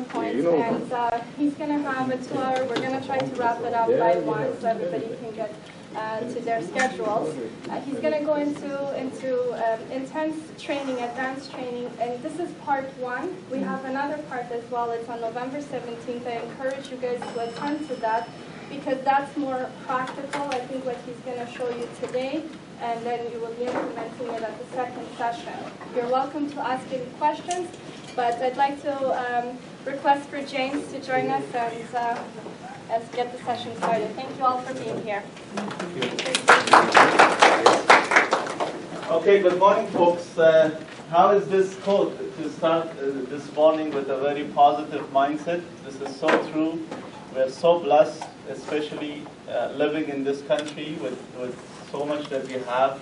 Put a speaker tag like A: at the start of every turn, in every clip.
A: Point, and he's going to have a 2-hour. We're going to try to wrap it up by 1 so everybody can get to their schedules. He's going to go into intense training, advanced training, and this is part 1. We have another part as well. It's on November 17th. I encourage you guys to attend to that because that's more practical. I think what he's going to show you today, and then you will be implementing it at the second session. You're welcome to ask any questions, but I'd like to request for James to join us and let's get the session started. Thank you all for being here.
B: Okay, good morning, folks. How is this quote to start this morning with a very positive mindset? This is so true. We are so blessed, especially living in this country with so much that we have.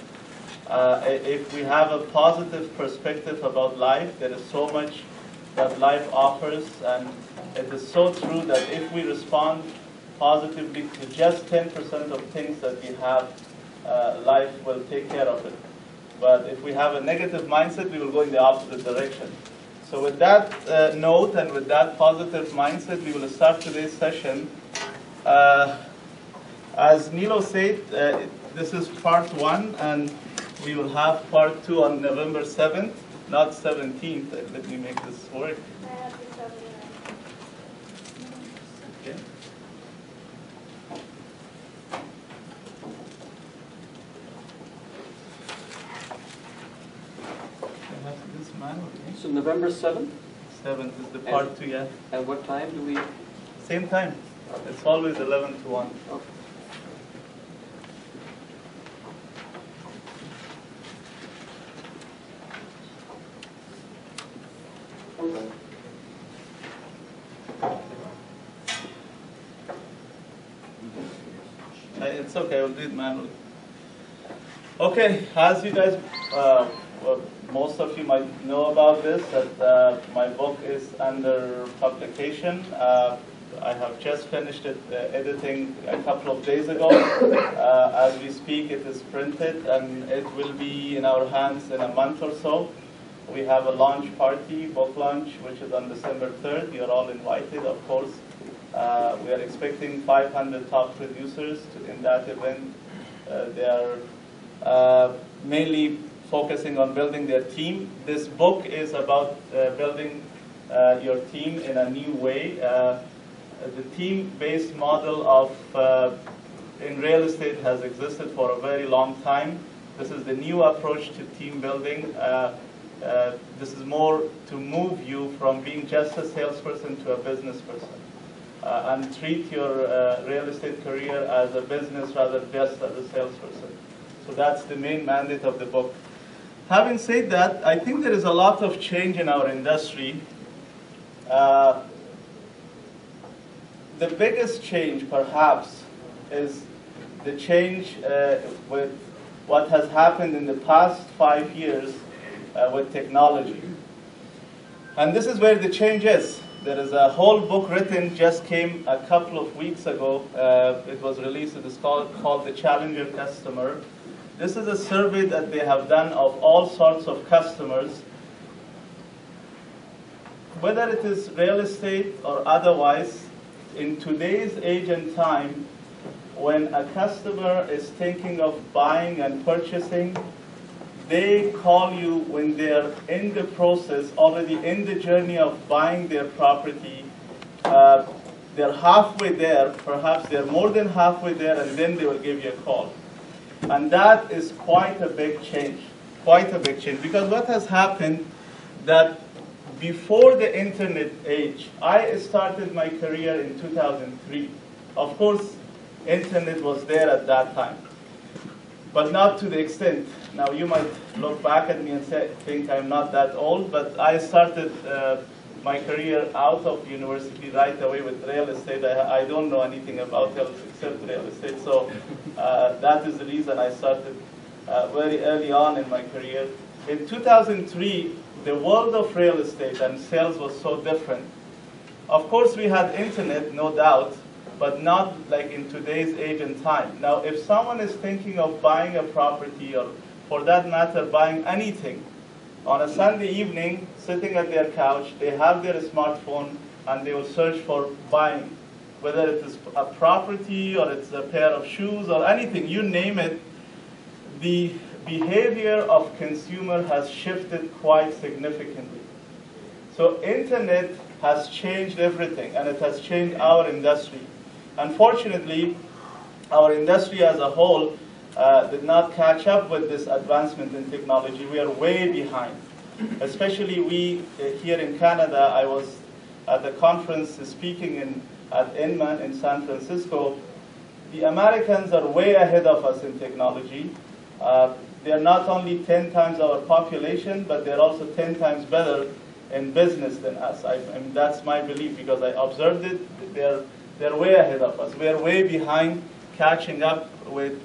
B: If we have a positive perspective about life, there is so much that life offers, and it is so true that if we respond positively to just 10% of things that we have, life will take care of it. But if we have a negative mindset, we will go in the opposite direction. So with that note and with that positive mindset, we will start today's session. As Nilo said, this is part 1, and we will have part 2 on November 7th. Not 17th. Let me make this work. Okay. This manual, okay?
C: So November 7th?
B: 7th is the part 2, yeah.
C: At what time do we?
B: Same time. It's always 11 to 1.
C: Okay.
B: It's okay, I'll do it manually. Okay, as you guys, most of you might know about this, that my book is under publication. I have just finished it editing a couple of days ago. As we speak, it is printed, and it will be in our hands in a month or so. We have a launch party, book launch, which is on December 3rd. You are all invited, of course. We are expecting 500 top producers in that event. They are mainly focusing on building their team. This book is about building your team in a new way. The team-based model of in real estate has existed for a very long time. This is the new approach to team building. This is more to move you from being just a salesperson to a business person. And treat your real estate career as a business rather than just as a salesperson. So that's the main mandate of the book. Having said that, I think there is a lot of change in our industry. The biggest change, perhaps, is the change with what has happened in the past 5 years with technology. And this is where the change is. There is a whole book written, just came a couple of weeks ago. It was released. It is called The Challenger Customer. This is a survey that they have done of all sorts of customers, whether it is real estate or otherwise. In today's age and time, when a customer is thinking of buying and purchasing, they call you when they're in the process, already in the journey of buying their property. They're halfway there, perhaps they're more than halfway there, and then they will give you a call. And that is quite a big change, because what has happened that before the internet age, I started my career in 2003. Of course, internet was there at that time, but not to the extent. Now, you might look back at me and think I'm not that old, but I started my career out of university right away with real estate. I don't know anything about health except real estate, so that is the reason I started very early on in my career. In 2003, the world of real estate and sales was so different. Of course, we had internet, no doubt, but not like in today's age and time. Now, if someone is thinking of buying a property, or for that matter, buying anything, on a Sunday evening, sitting at their couch, they have their smartphone, and they will search for buying, whether it is a property or it's a pair of shoes or anything, you name it. The behavior of consumer has shifted quite significantly. So internet has changed everything, and it has changed our industry. Unfortunately, our industry as a whole did not catch up with this advancement in technology. We are way behind. Especially we here in Canada. I was at the conference speaking at Inman in San Francisco. The Americans are way ahead of us in technology. They are not only 10 times our population, but they're also 10 times better in business than us. I mean, that's my belief because I observed it. They're way ahead of us. We're way behind catching up with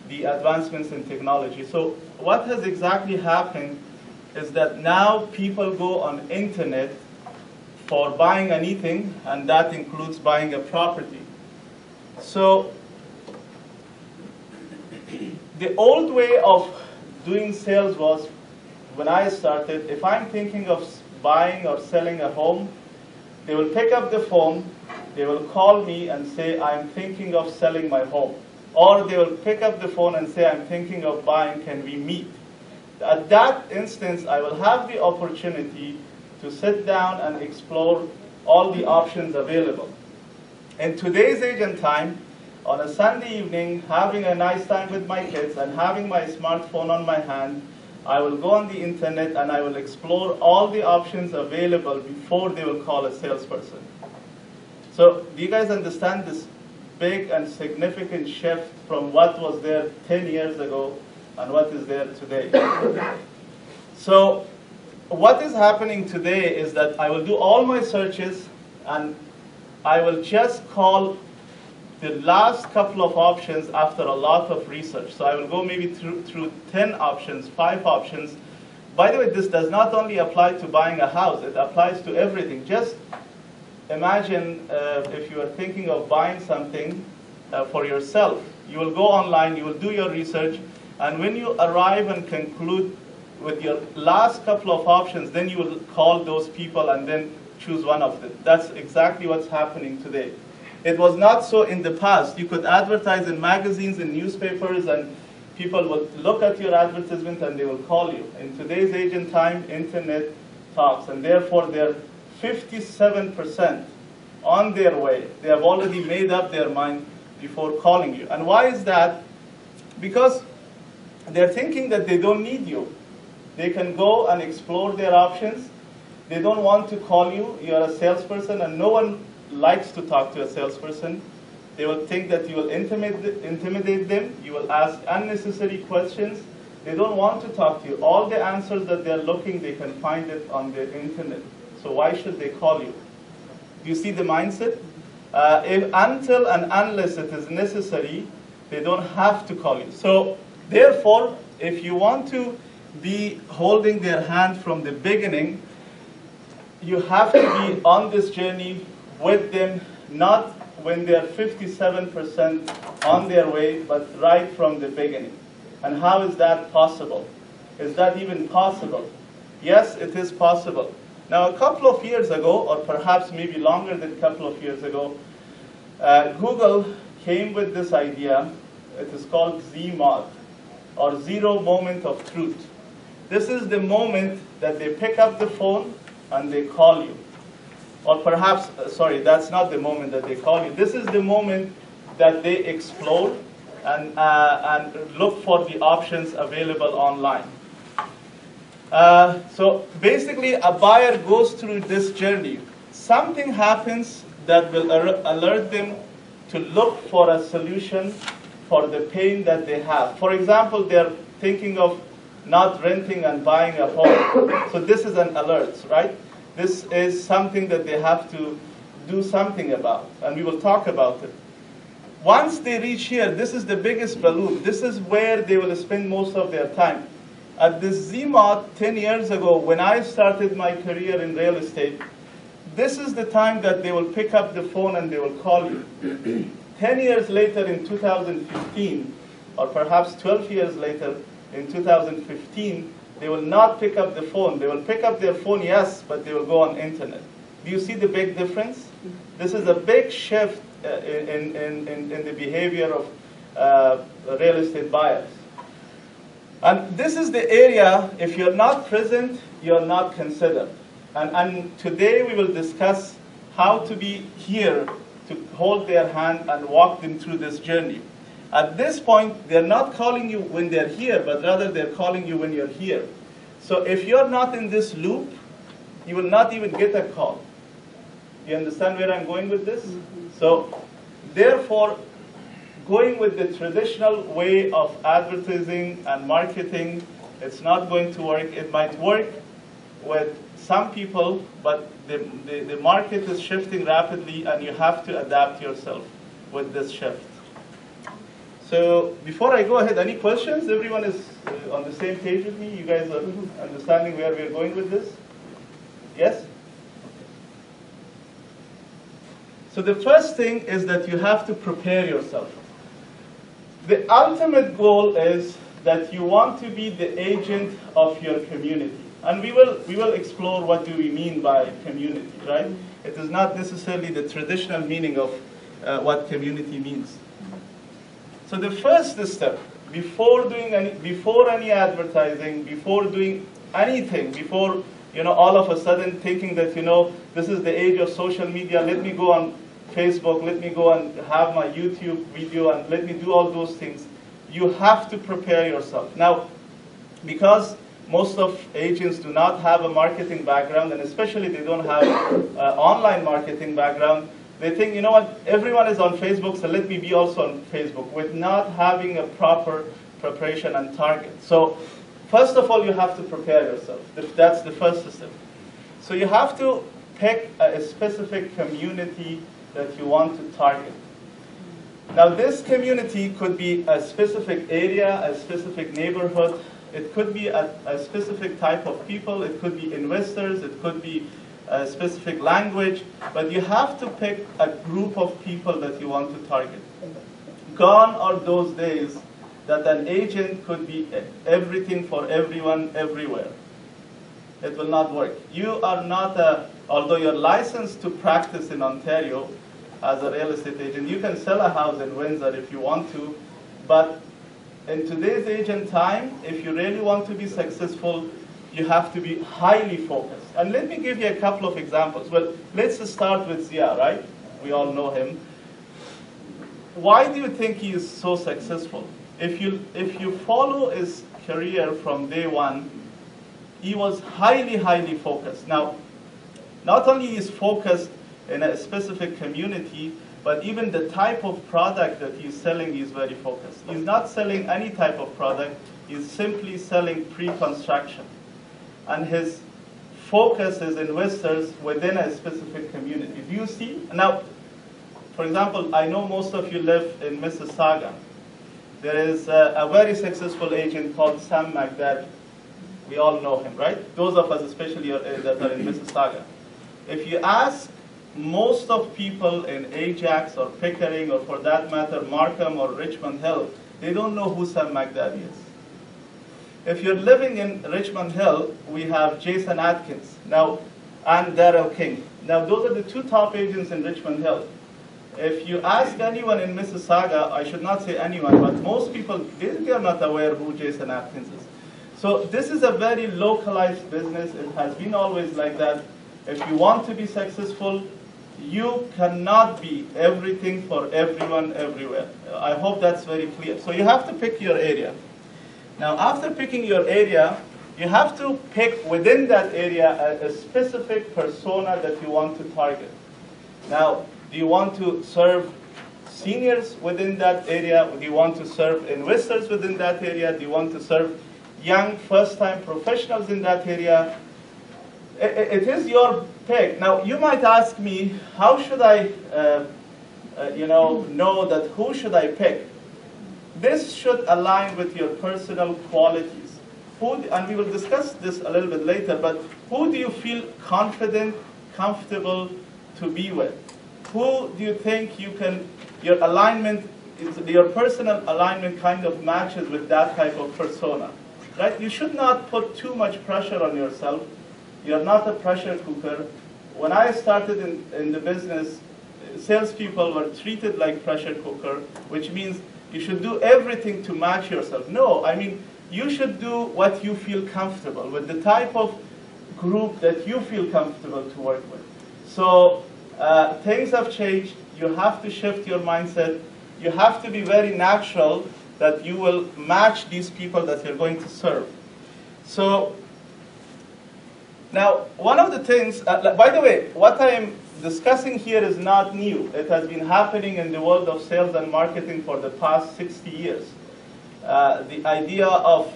B: the advancements in technology. So what has exactly happened is that now people go on internet for buying anything, and that includes buying a property. So the old way of doing sales was, when I started, if I'm thinking of buying or selling a home, they will pick up the phone, they will call me and say, I'm thinking of selling my home. Or they will pick up the phone and say, I'm thinking of buying, can we meet? At that instance, I will have the opportunity to sit down and explore all the options available. In today's age and time, on a Sunday evening, having a nice time with my kids and having my smartphone on my hand, I will go on the internet and I will explore all the options available before they will call a salesperson. So do you guys understand this big and significant shift from what was there 10 years ago and what is there today? So what is happening today is that I will do all my searches and I will just call the last couple of options after a lot of research. So I will go maybe through 10 options, 5 options. By the way, this does not only apply to buying a house, it applies to everything. Just imagine if you are thinking of buying something for yourself. You will go online, you will do your research, and when you arrive and conclude with your last couple of options, then you will call those people and then choose one of them. That's exactly what's happening today. It was not so in the past. You could advertise in magazines, in newspapers, and people will look at your advertisement and they will call you. In today's age and time, internet talks, and therefore they're 57% on their way. They have already made up their mind before calling you. And why is that? Because they're thinking that they don't need you. They can go and explore their options. They don't want to call you. You're a salesperson, and no one likes to talk to a salesperson. They will think that you will intimidate them. You will ask unnecessary questions. They don't want to talk to you. All the answers that they're looking, they can find it on the internet. So why should they call you? Do you see the mindset? Until and unless it is necessary, they don't have to call you. So therefore, if you want to be holding their hand from the beginning, you have to be on this journey with them, not when they're 57% on their way, but right from the beginning. And how is that possible? Is that even possible? Yes, it is possible. Now, a couple of years ago, or perhaps maybe longer than a couple of years ago, Google came with this idea. It is called ZMOD, or Zero Moment of Truth. This is the moment that they pick up the phone and they call you. Or perhaps, sorry, that's not the moment that they call you. This is the moment that they explore and look for the options available online. So basically, a buyer goes through this journey. Something happens that will alert them to look for a solution for the pain that they have. For example, they're thinking of not renting and buying a home. So this is an alert, right? This is something that they have to do something about, and we will talk about it. Once they reach here, this is the biggest balloon. This is where they will spend most of their time. At this ZMOD 10 years ago, when I started my career in real estate, this is the time that they will pick up the phone and they will call you. 10 years later in 2015, or perhaps 12 years later in 2015, they will not pick up the phone. They will pick up their phone, yes, but they will go on internet. Do you see the big difference? This is a big shift in the behavior of real estate buyers. And this is the area, if you're not present, you're not considered. And today we will discuss how to be here to hold their hand and walk them through this journey. At this point, they're not calling you when they're here, but rather they're calling you when you're here. So if you're not in this loop, you will not even get a call. You understand where I'm going with this? So therefore, going with the traditional way of advertising and marketing, it's not going to work. It might work with some people, but the market is shifting rapidly, and you have to adapt yourself with this shift. So before I go ahead, any questions? Everyone is on the same page with me? You guys are understanding where we're going with this? Yes? So the first thing is that you have to prepare yourself. The ultimate goal is that you want to be the agent of your community. And we will explore what do we mean by community, right? It is not necessarily the traditional meaning of what community means. So the first step, before any advertising, before doing anything, before all of a sudden thinking that this is the age of social media, let me go on Facebook, let me go and have my YouTube video, and let me do all those things, you have to prepare yourself. Now, because most of agents do not have a marketing background, and especially they don't have online marketing background, they think, you know what, everyone is on Facebook, so let me be also on Facebook, with not having a proper preparation and target. So first of all, you have to prepare yourself. That's the first step. So you have to pick a specific community that you want to target. Now this community could be a specific area, a specific neighborhood. It could be a specific type of people. It could be investors. It could be a specific language. But you have to pick a group of people that you want to target. Gone are those days that an agent could be everything for everyone, everywhere. It will not work. You are not although you're licensed to practice in Ontario as a real estate agent, you can sell a house in Windsor if you want to, but in today's age and time, if you really want to be successful, you have to be highly focused. And let me give you a couple of examples. Well, let's start with Zia, right? We all know him. Why do you think he is so successful? If you follow his career from day one, he was highly, highly focused. Now, not only is focused in a specific community, but even the type of product that he's selling is very focused. He's not selling any type of product. He's simply selling pre-construction. And his focus is investors within a specific community. Do you see? Now, for example, I know most of you live in Mississauga. There is a very successful agent called Sam McDad. We all know him, right? Those of us especially that are in Mississauga. If you ask most of people in Ajax or Pickering, or for that matter, Markham or Richmond Hill, they don't know who Sam McDad is. If you're living in Richmond Hill, we have Jason Atkins now and Darrell King. Now, those are the two top agents in Richmond Hill. If you ask anyone in Mississauga, I should not say anyone, but most people, they are not aware who Jason Atkins is. So this is a very localized business. It has been always like that. If you want to be successful, you cannot be everything for everyone everywhere. I hope that's very clear. So you have to pick your area. Now, after picking your area, you have to pick within that area a specific persona that you want to target. Now, do you want to serve seniors within that area? Do you want to serve investors within that area? Do you want to serve young first-time professionals in that area? It is your pick. Now, you might ask me, how should I know that who should I pick? This should align with your personal qualities. And we will discuss this a little bit later, but who do you feel confident, comfortable to be with? Who do you think your alignment, your personal alignment kind of matches with that type of persona, right? You should not put too much pressure on yourself. You're not a pressure cooker. when I started in the business, salespeople were treated like pressure cooker, which means you should do everything to match yourself. No, I mean, you should do what you feel comfortable with, the type of group that you feel comfortable to work with. So things have changed. You have to shift your mindset. You have to be very natural that you will match these people that you're going to serve. So now, one of the things, by the way, what I am discussing here is not new. It has been happening in the world of sales and marketing for the past 60 years. The idea of,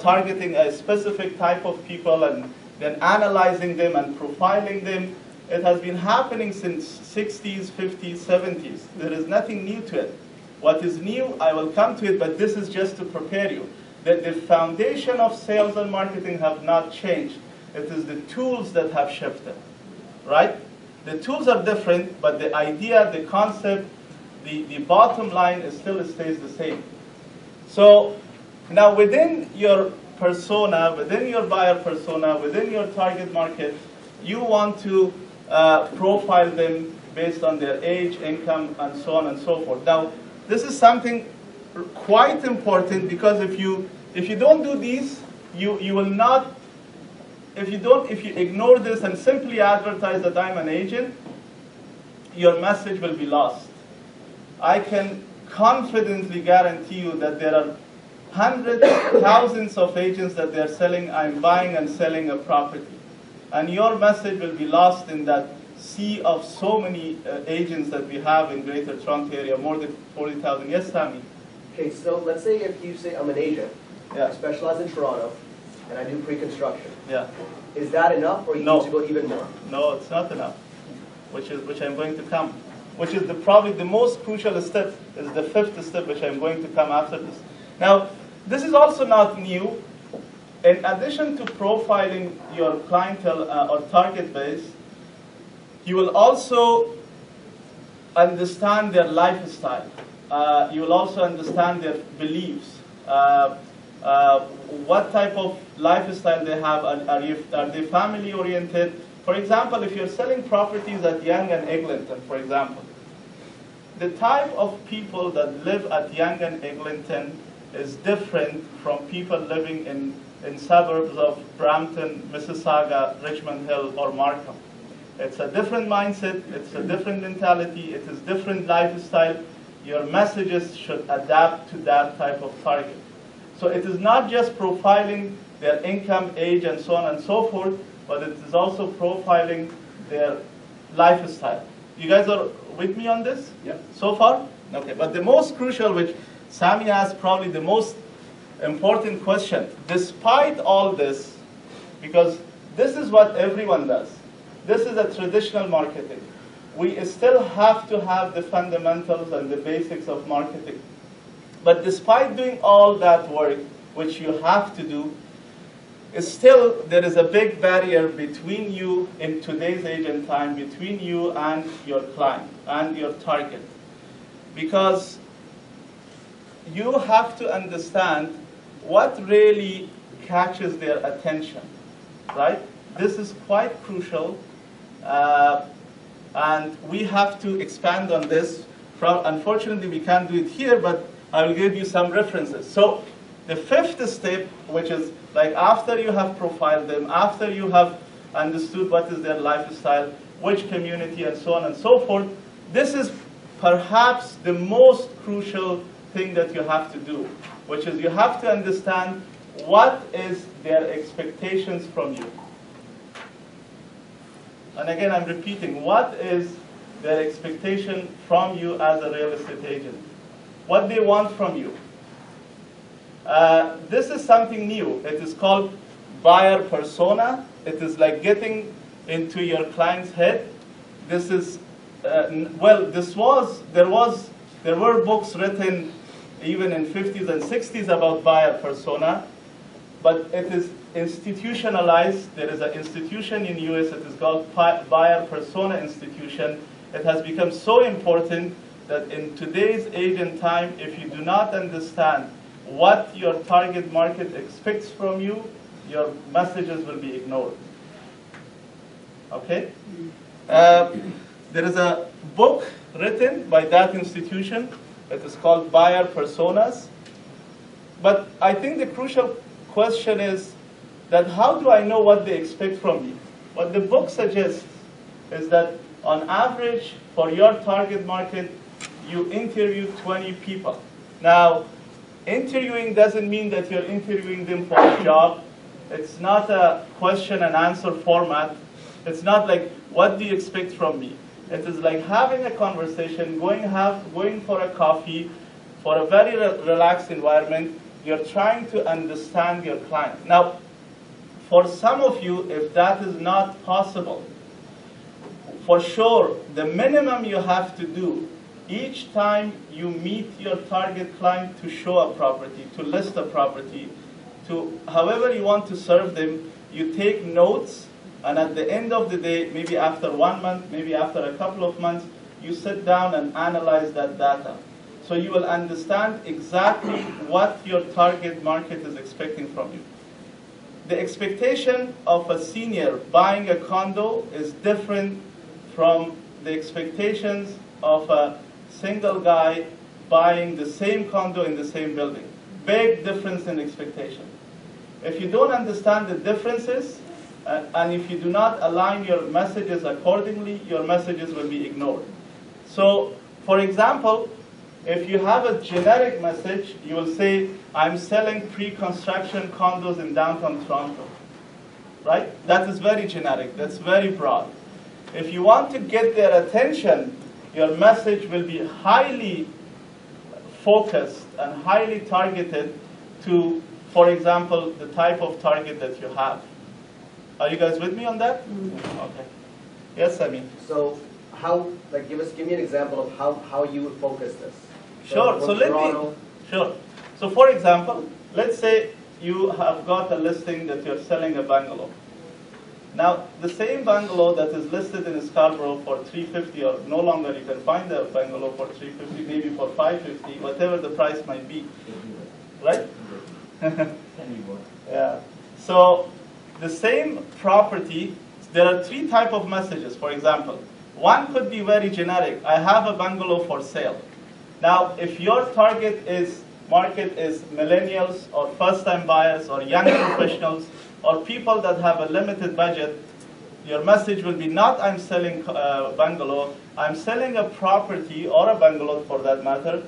B: targeting a specific type of people and then analyzing them and profiling them, it has been happening since 60s, 50s, 70s. There is nothing new to it. What is new, I will come to it, but this is just to prepare you. That the foundation of sales and marketing have not changed. It is the tools that have shifted, right? The tools are different, but the idea, the concept, the bottom line still stays the same. So now within your persona, within your buyer persona, within your target market, you want to profile them based on their age, income, and so on and so forth. Now, this is something quite important, because if you don't do these, you will not. If you ignore this and simply advertise that I'm an agent, your message will be lost. I can confidently guarantee you that there are hundreds, thousands of agents that they're selling, I'm buying and selling a property. And your message will be lost in that sea of so many agents that we have in Greater Toronto area, more than 40,000. Yes, Sami?
D: Okay, so let's say if you say I'm an agent,
B: Yeah.
D: I specialize in Toronto, and I do pre-construction.
B: Yeah.
D: Is that enough, or you
B: No.
D: need to go even more?
B: No, it's not enough, which I'm going to come. Which is probably the most crucial step, is the fifth step, which I'm going to come after this. Now, this is also not new. In addition to profiling your clientele or target base, you will also understand their lifestyle. You will also understand their beliefs. What type of lifestyle they have. Are they family oriented? For example, if you're selling properties at Yonge and Eglinton, for example, the type of people that live at Yonge and Eglinton is different from people living in suburbs of Brampton, Mississauga, Richmond Hill, or Markham. It's a different mindset, it's a different mentality, it is different lifestyle. Your messages should adapt to that type of target. So it is not just profiling their income, age, and so on and so forth, but it is also profiling their lifestyle. You guys are with me on this?
C: Yeah.
B: So far? Okay, but the most crucial, which Sami asked, probably the most important question, despite all this, because this is what everyone does. This is a traditional marketing. We still have to have the fundamentals and the basics of marketing. But despite doing all that work, which you have to do, still there is a big barrier between you in today's age and time, between you and your client and your target. Because you have to understand what really catches their attention, right? This is quite crucial, and we have to expand on this. Unfortunately, we can't do it here, but I will give you some references. So the fifth step, which is like after you have profiled them, after you have understood what is their lifestyle, which community, and so on and so forth, this is perhaps the most crucial thing that you have to do, which is you have to understand what is their expectations from you. And again, I'm repeating, what is their expectation from you as a real estate agent? What they want from you. This is something new. It is called buyer persona. It is like getting into your client's head. This is, there were books written even in 50s and 60s about buyer persona, but it is institutionalized. There is an institution in US, it is called Buyer Persona Institution. It has become so important that in today's age and time, if you do not understand what your target market expects from you, your messages will be ignored. Okay? There is a book written by that institution. It is called Buyer Personas. But I think the crucial question is that how do I know what they expect from me? What the book suggests is that on average, for your target market, you interview 20 people. Now, interviewing doesn't mean that you're interviewing them for a job. It's not a question and answer format. It's not like, what do you expect from me? It is like having a conversation, going for a coffee, for a very relaxed environment. You're trying to understand your client. Now, for some of you, if that is not possible, for sure, the minimum you have to do each time you meet your target client to show a property, to list a property, to however you want to serve them, you take notes, and at the end of the day, maybe after 1 month, maybe after a couple of months, you sit down and analyze that data. So you will understand exactly what your target market is expecting from you. The expectation of a senior buying a condo is different from the expectations of a single guy buying the same condo in the same building. Big difference in expectation. If you don't understand the differences, and if you do not align your messages accordingly, your messages will be ignored. So, for example, if you have a generic message, you will say, I'm selling pre-construction condos in downtown Toronto. Right? That is very generic. That's very broad. If you want to get their attention, your message will be highly focused and highly targeted to, for example, the type of target that you have. Are you guys with me on that? Okay. Yes, Sami.
D: So how, like, give me an example of how you would focus this.
B: Sure. So sure. So for example, let's say you have got a listing that you're selling a bungalow. Now, the same bungalow that is listed in Scarborough for $350, or no longer you can find a bungalow for $350, maybe for $550, whatever the price might be, right? Yeah. So the same property, there are 3 types of messages, for example. One could be very generic. I have a bungalow for sale. Now, if your target market is millennials or first-time buyers or young professionals or people that have a limited budget, your message will be not I'm selling a bungalow, I'm selling a property or a bungalow for that matter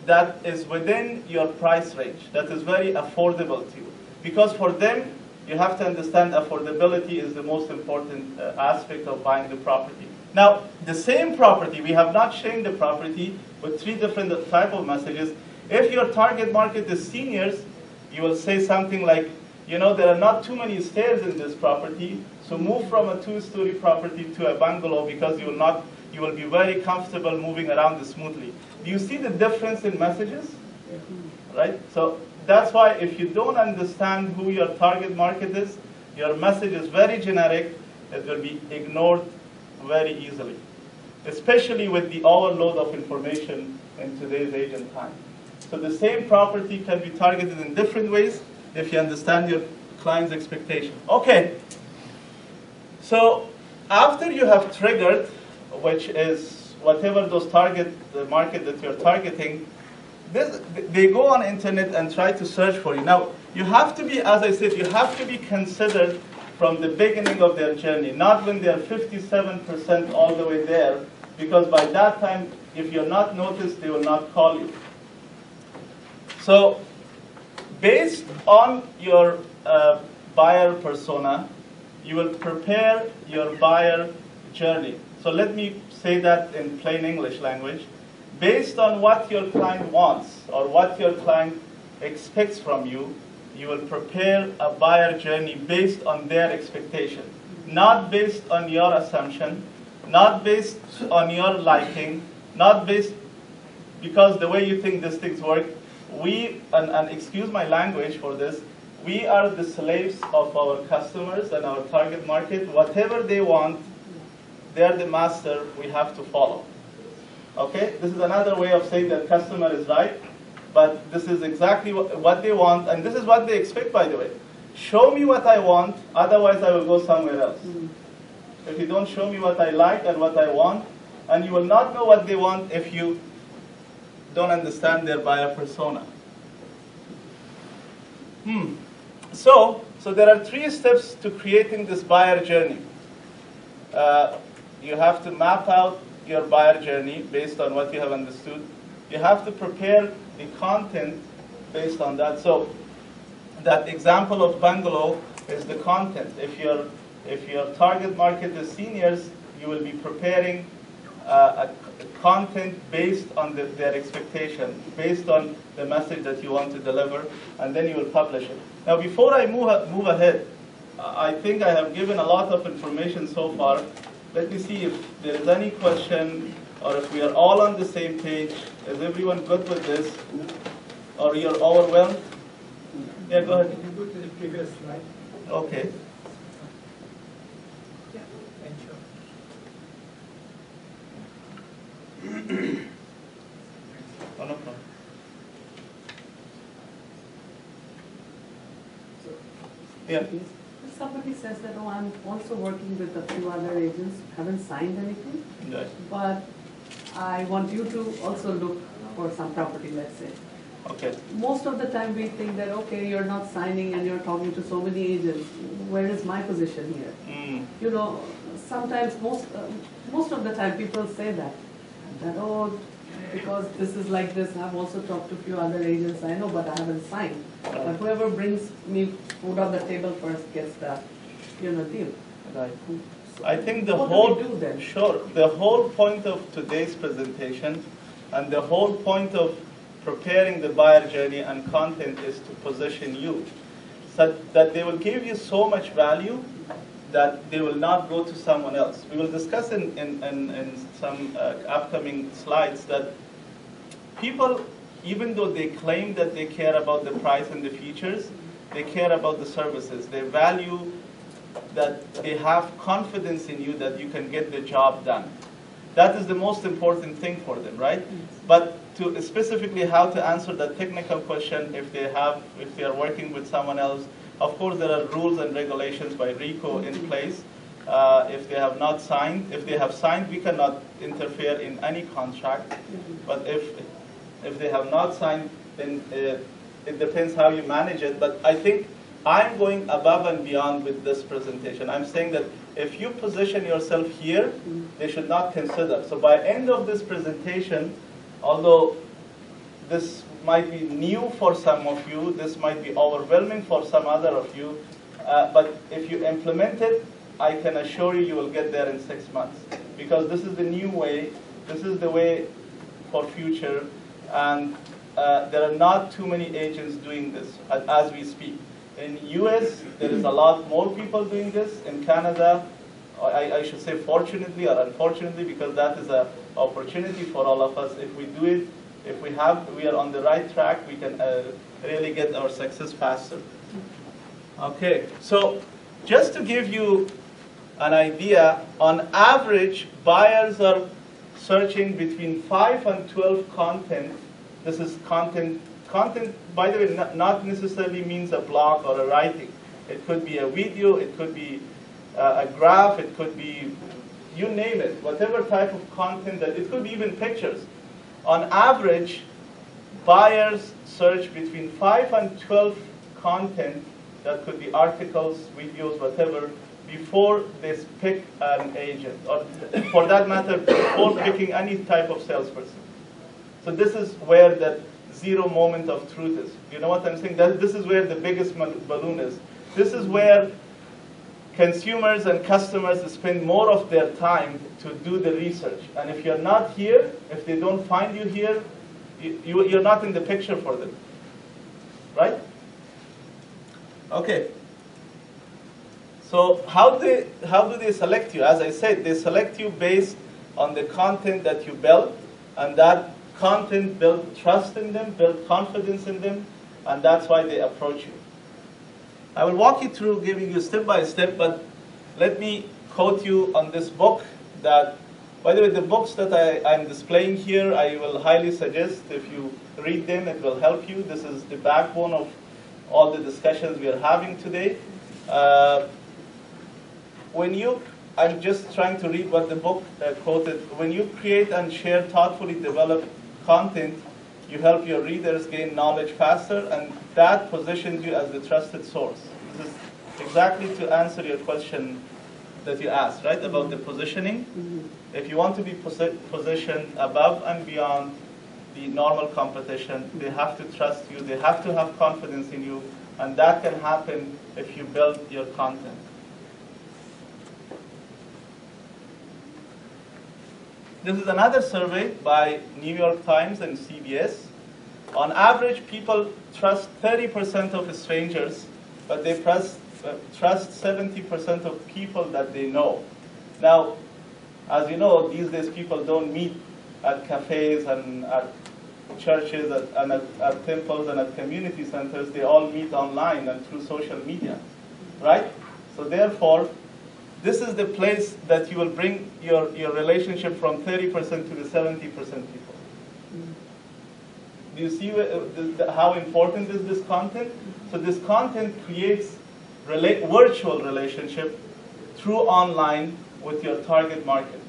B: that is within your price range, that is very affordable to you. Because for them, you have to understand affordability is the most important aspect of buying the property. Now, the same property, we have not changed the property with 3 different type of messages. If your target market is seniors, you will say something like, you know, there are not too many stairs in this property, so move from a 2-story property to a bungalow because you will be very comfortable moving around smoothly. Do you see the difference in messages? Right? So that's why if you don't understand who your target market is, your message is very generic, it will be ignored very easily, especially with the overload of information in today's age and time. So the same property can be targeted in different ways if you understand your client's expectation. Okay, so after you have triggered, which is whatever those the market that you're targeting, they go on internet and try to search for you. Now, you have to be, as I said, you have to be considered from the beginning of their journey, not when they're 57% all the way there, because by that time, if you're not noticed, they will not call you. So, based on your buyer persona, you will prepare your buyer journey. So let me say that in plain English language. Based on what your client wants or what your client expects from you, you will prepare a buyer journey based on their expectation, not based on your assumption, not based on your liking, not based because the way you think these things work. We, and excuse my language for this, we are the slaves of our customers and our target market. Whatever they want, they're the master, we have to follow. Okay? This is another way of saying that customer is right, but this is exactly what they want, and this is what they expect, by the way. Show me what I want, otherwise I will go somewhere else. if you don't show me what I like and what I want, and you will not know what they want if you don't understand their buyer persona. So there are 3 steps to creating this buyer journey. You have to map out your buyer journey based on what you have understood. You have to prepare the content based on that. So that example of bungalow is the content. If your target market is seniors, you will be preparing a content based on their expectation, based on the message that you want to deliver, and then you will publish it. Now, before I move ahead, I think I have given a lot of information so far. Let me see if there is any question, or if we are all on the same page. Is everyone good with this? Or you're overwhelmed? Yeah, go ahead.
E: Can you go to the previous slide?
B: Okay.
E: Yeah. Thank you.
B: Oh, no problem. Yeah.
F: If somebody says that, oh, I'm also working with a few other agents, haven't signed anything,
B: Right.
F: but I want you to also look for some property, let's say.
B: Okay.
F: Most of the time we think that, okay, you're not signing and you're talking to so many agents. Where is my position here? You know, sometimes, most of the time people say that, oh, because this is like this, I've also talked to a few other agents I know, but I haven't signed. But whoever brings me food on the table first gets the, deal.
B: Right. I think the
F: What
B: whole
F: do we do then?
B: Sure. The whole point of today's presentation and the whole point of preparing the buyer journey and content is to position you, so that they will give you so much value that they will not go to someone else. We will discuss in some upcoming slides that people, even though they claim that they care about the price and the features, they care about the services. They value that they have confidence in you that you can get the job done. That is the most important thing for them, right? But to specifically how to answer that technical question, if they are working with someone else, of course there are rules and regulations by RICO in place. If they have not signed, if they have signed, we cannot interfere in any contract. But if they have not signed, then it depends how you manage it. But I think I'm going above and beyond with this presentation. I'm saying that if you position yourself here, they should not consider. So by end of this presentation, although this might be new for some of you, this might be overwhelming for some other of you, but if you implement it, I can assure you, you will get there in 6 months. Because this is the new way, this is the way for future, and there are not too many agents doing this as we speak. In US, there is a lot more people doing this. In Canada, I should say fortunately or unfortunately, because that is an opportunity for all of us. If we do it, if we are on the right track, we can really get our success faster. Okay, so just to give you an idea, on average, buyers are searching between 5 and 12 content. This is content. Content, by the way, not necessarily means a blog or a writing. It could be a video, it could be a graph, it could be, you name it, whatever type of content, that it could be even pictures. On average, buyers search between 5 and 12 content, that could be articles, videos, whatever, before they pick an agent, or for that matter, before picking any type of salesperson. So this is where that zero moment of truth is. You know what I'm saying? This is where the biggest balloon is. This is where consumers and customers spend more of their time to do the research. And if you're not here, if they don't find you here, you're not in the picture for them. Right? Okay. So how do they select you? As I said, they select you based on the content that you build, and that content build trust in them, build confidence in them, and that's why they approach you. I will walk you through giving you step by step, but let me quote you on this book that, by the way, the books that I'm displaying here, I will highly suggest if you read them, it will help you. This is the backbone of all the discussions we are having today. When you I'm just trying to read what the book quoted. When you create and share thoughtfully developed content, you help your readers gain knowledge faster, and that positions you as the trusted source. This is exactly to answer your question that you asked, right, about the positioning. If you want to be positioned above and beyond the normal competition, they have to trust you, they have to have confidence in you, and that can happen if you build your content. This is another survey by New York Times and CBS. On average, people trust 30% of strangers, but they trust 70% of people that they know. Now, as you know, these days people don't meet at cafes and at churches and at temples and at community centers. They all meet online and through social media, right? So therefore, this is the place that you will bring your relationship from 30% to the 70% people. Do you see how important is this content? So this content creates virtual relationship through online with your target market.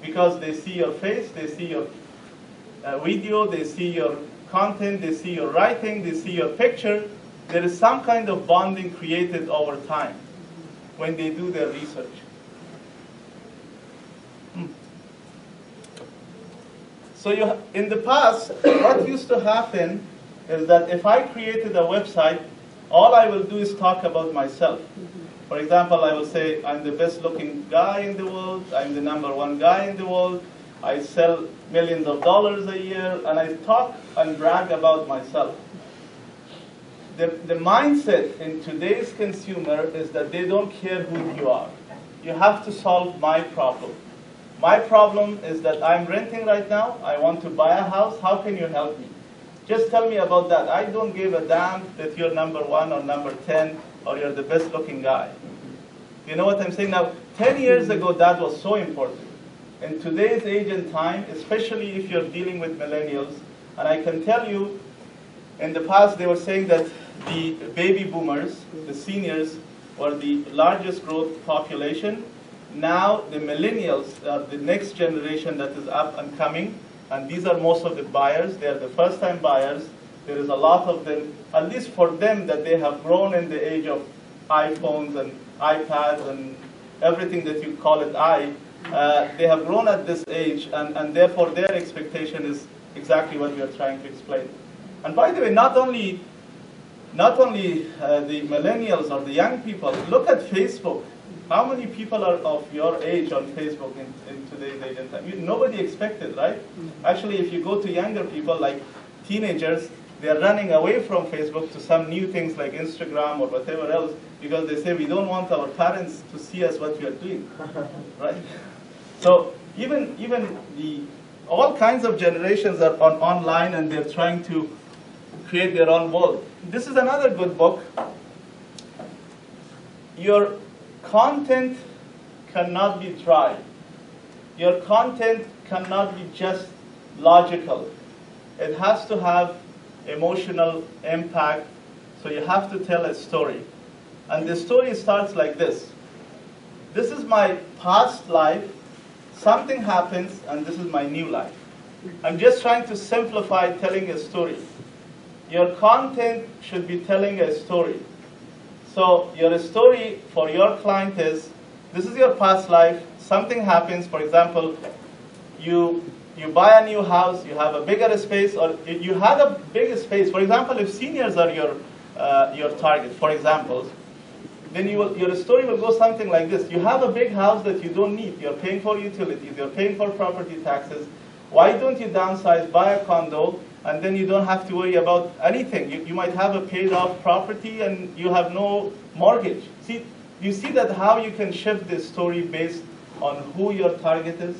B: Because they see your face, they see your video, they see your content, they see your writing, they see your picture. There is some kind of bonding created over time when they do their research. So in the past, what used to happen is that if I created a website, all I will do is talk about myself. For example, I will say, I'm the best looking guy in the world, I'm the #1 guy in the world, I sell millions of dollars a year, and I talk and brag about myself. The mindset in today's consumer is that they don't care who you are. You have to solve my problem. My problem is that I'm renting right now, I want to buy a house, how can you help me? Just tell me about that. I don't give a damn that you're #1 or #10 or you're the best looking guy. You know what I'm saying? Now, 10 years ago, that was so important. In today's age and time, especially if you're dealing with millennials, and I can tell you, in the past they were saying that the baby boomers, the seniors, were the largest growth population. Now the millennials are the next generation that is up and coming, and these are most of the buyers. They are the first-time buyers. There is a lot of them, at least for them, that they have grown in the age of iPhones and iPads and everything that you call it they have grown at this age, and therefore their expectation is exactly what we are trying to explain. And by the way, not only the millennials or the young people, look at Facebook. How many people are of your age on Facebook in today's age and time? Nobody expected, right? Actually, if you go to younger people, like teenagers, they are running away from Facebook to some new things like Instagram or whatever else, because they say we don't want our parents to see us what we are doing, right? So even all kinds of generations are online, and they're trying to create their own world. This is another good book. Your content cannot be dry. Your content cannot be just logical. It has to have emotional impact, so you have to tell a story. And the story starts like this. This is my past life, something happens, and this is my new life. I'm just trying to simplify telling a story. Your content should be telling a story. So your story for your client is, this is your past life, something happens, for example, you buy a new house, you have a bigger space, or you had a bigger space. For example, if seniors are your target, for example, then your story will go something like this. You have a big house that you don't need. You're paying for utilities, you're paying for property taxes. Why don't you downsize, buy a condo, and then you don't have to worry about anything. You might have a paid off property and you have no mortgage. See, you see that how you can shift this story based on who your target is?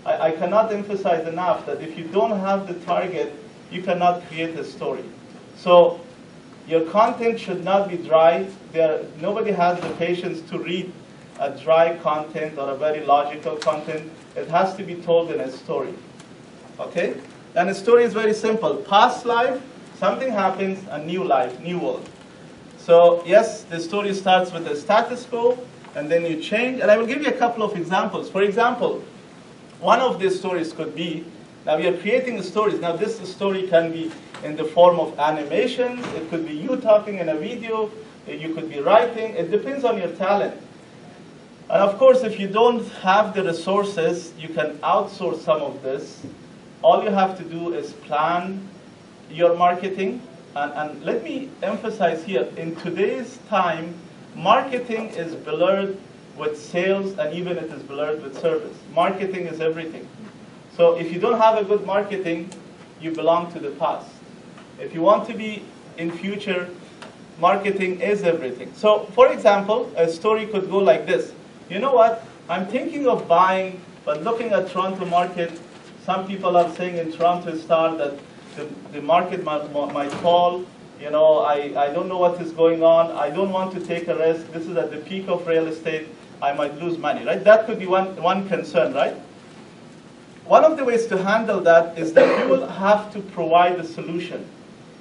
B: I cannot emphasize enough that if you don't have the target, you cannot create a story. So your content should not be dry. Nobody has the patience to read a dry content or a very logical content. It has to be told in a story. Okay? And the story is very simple. Past life, something happens, a new life, new world. So yes, the story starts with the status quo. and then you change. And I will give you a couple of examples. For example, one of these stories could be, now we are creating stories. Now this story can be in the form of animations. It could be you talking in a video. You could be writing. It depends on your talent. And of course, if you don't have the resources, you can outsource some of this. All you have to do is plan your marketing. And let me emphasize here, in today's time, marketing is blurred with sales, and even it is blurred with service. Marketing is everything. So if you don't have a good marketing, you belong to the past. If you want to be in future, marketing is everything. So for example, a story could go like this. You know what? I'm thinking of buying, but looking at Toronto market, some people are saying in Toronto Star that the market might fall. You know, I don't know what is going on. I don't want to take a risk. This is at the peak of real estate. I might lose money, right? That could be one concern, right? One of the ways to handle that is that you will have to provide a solution.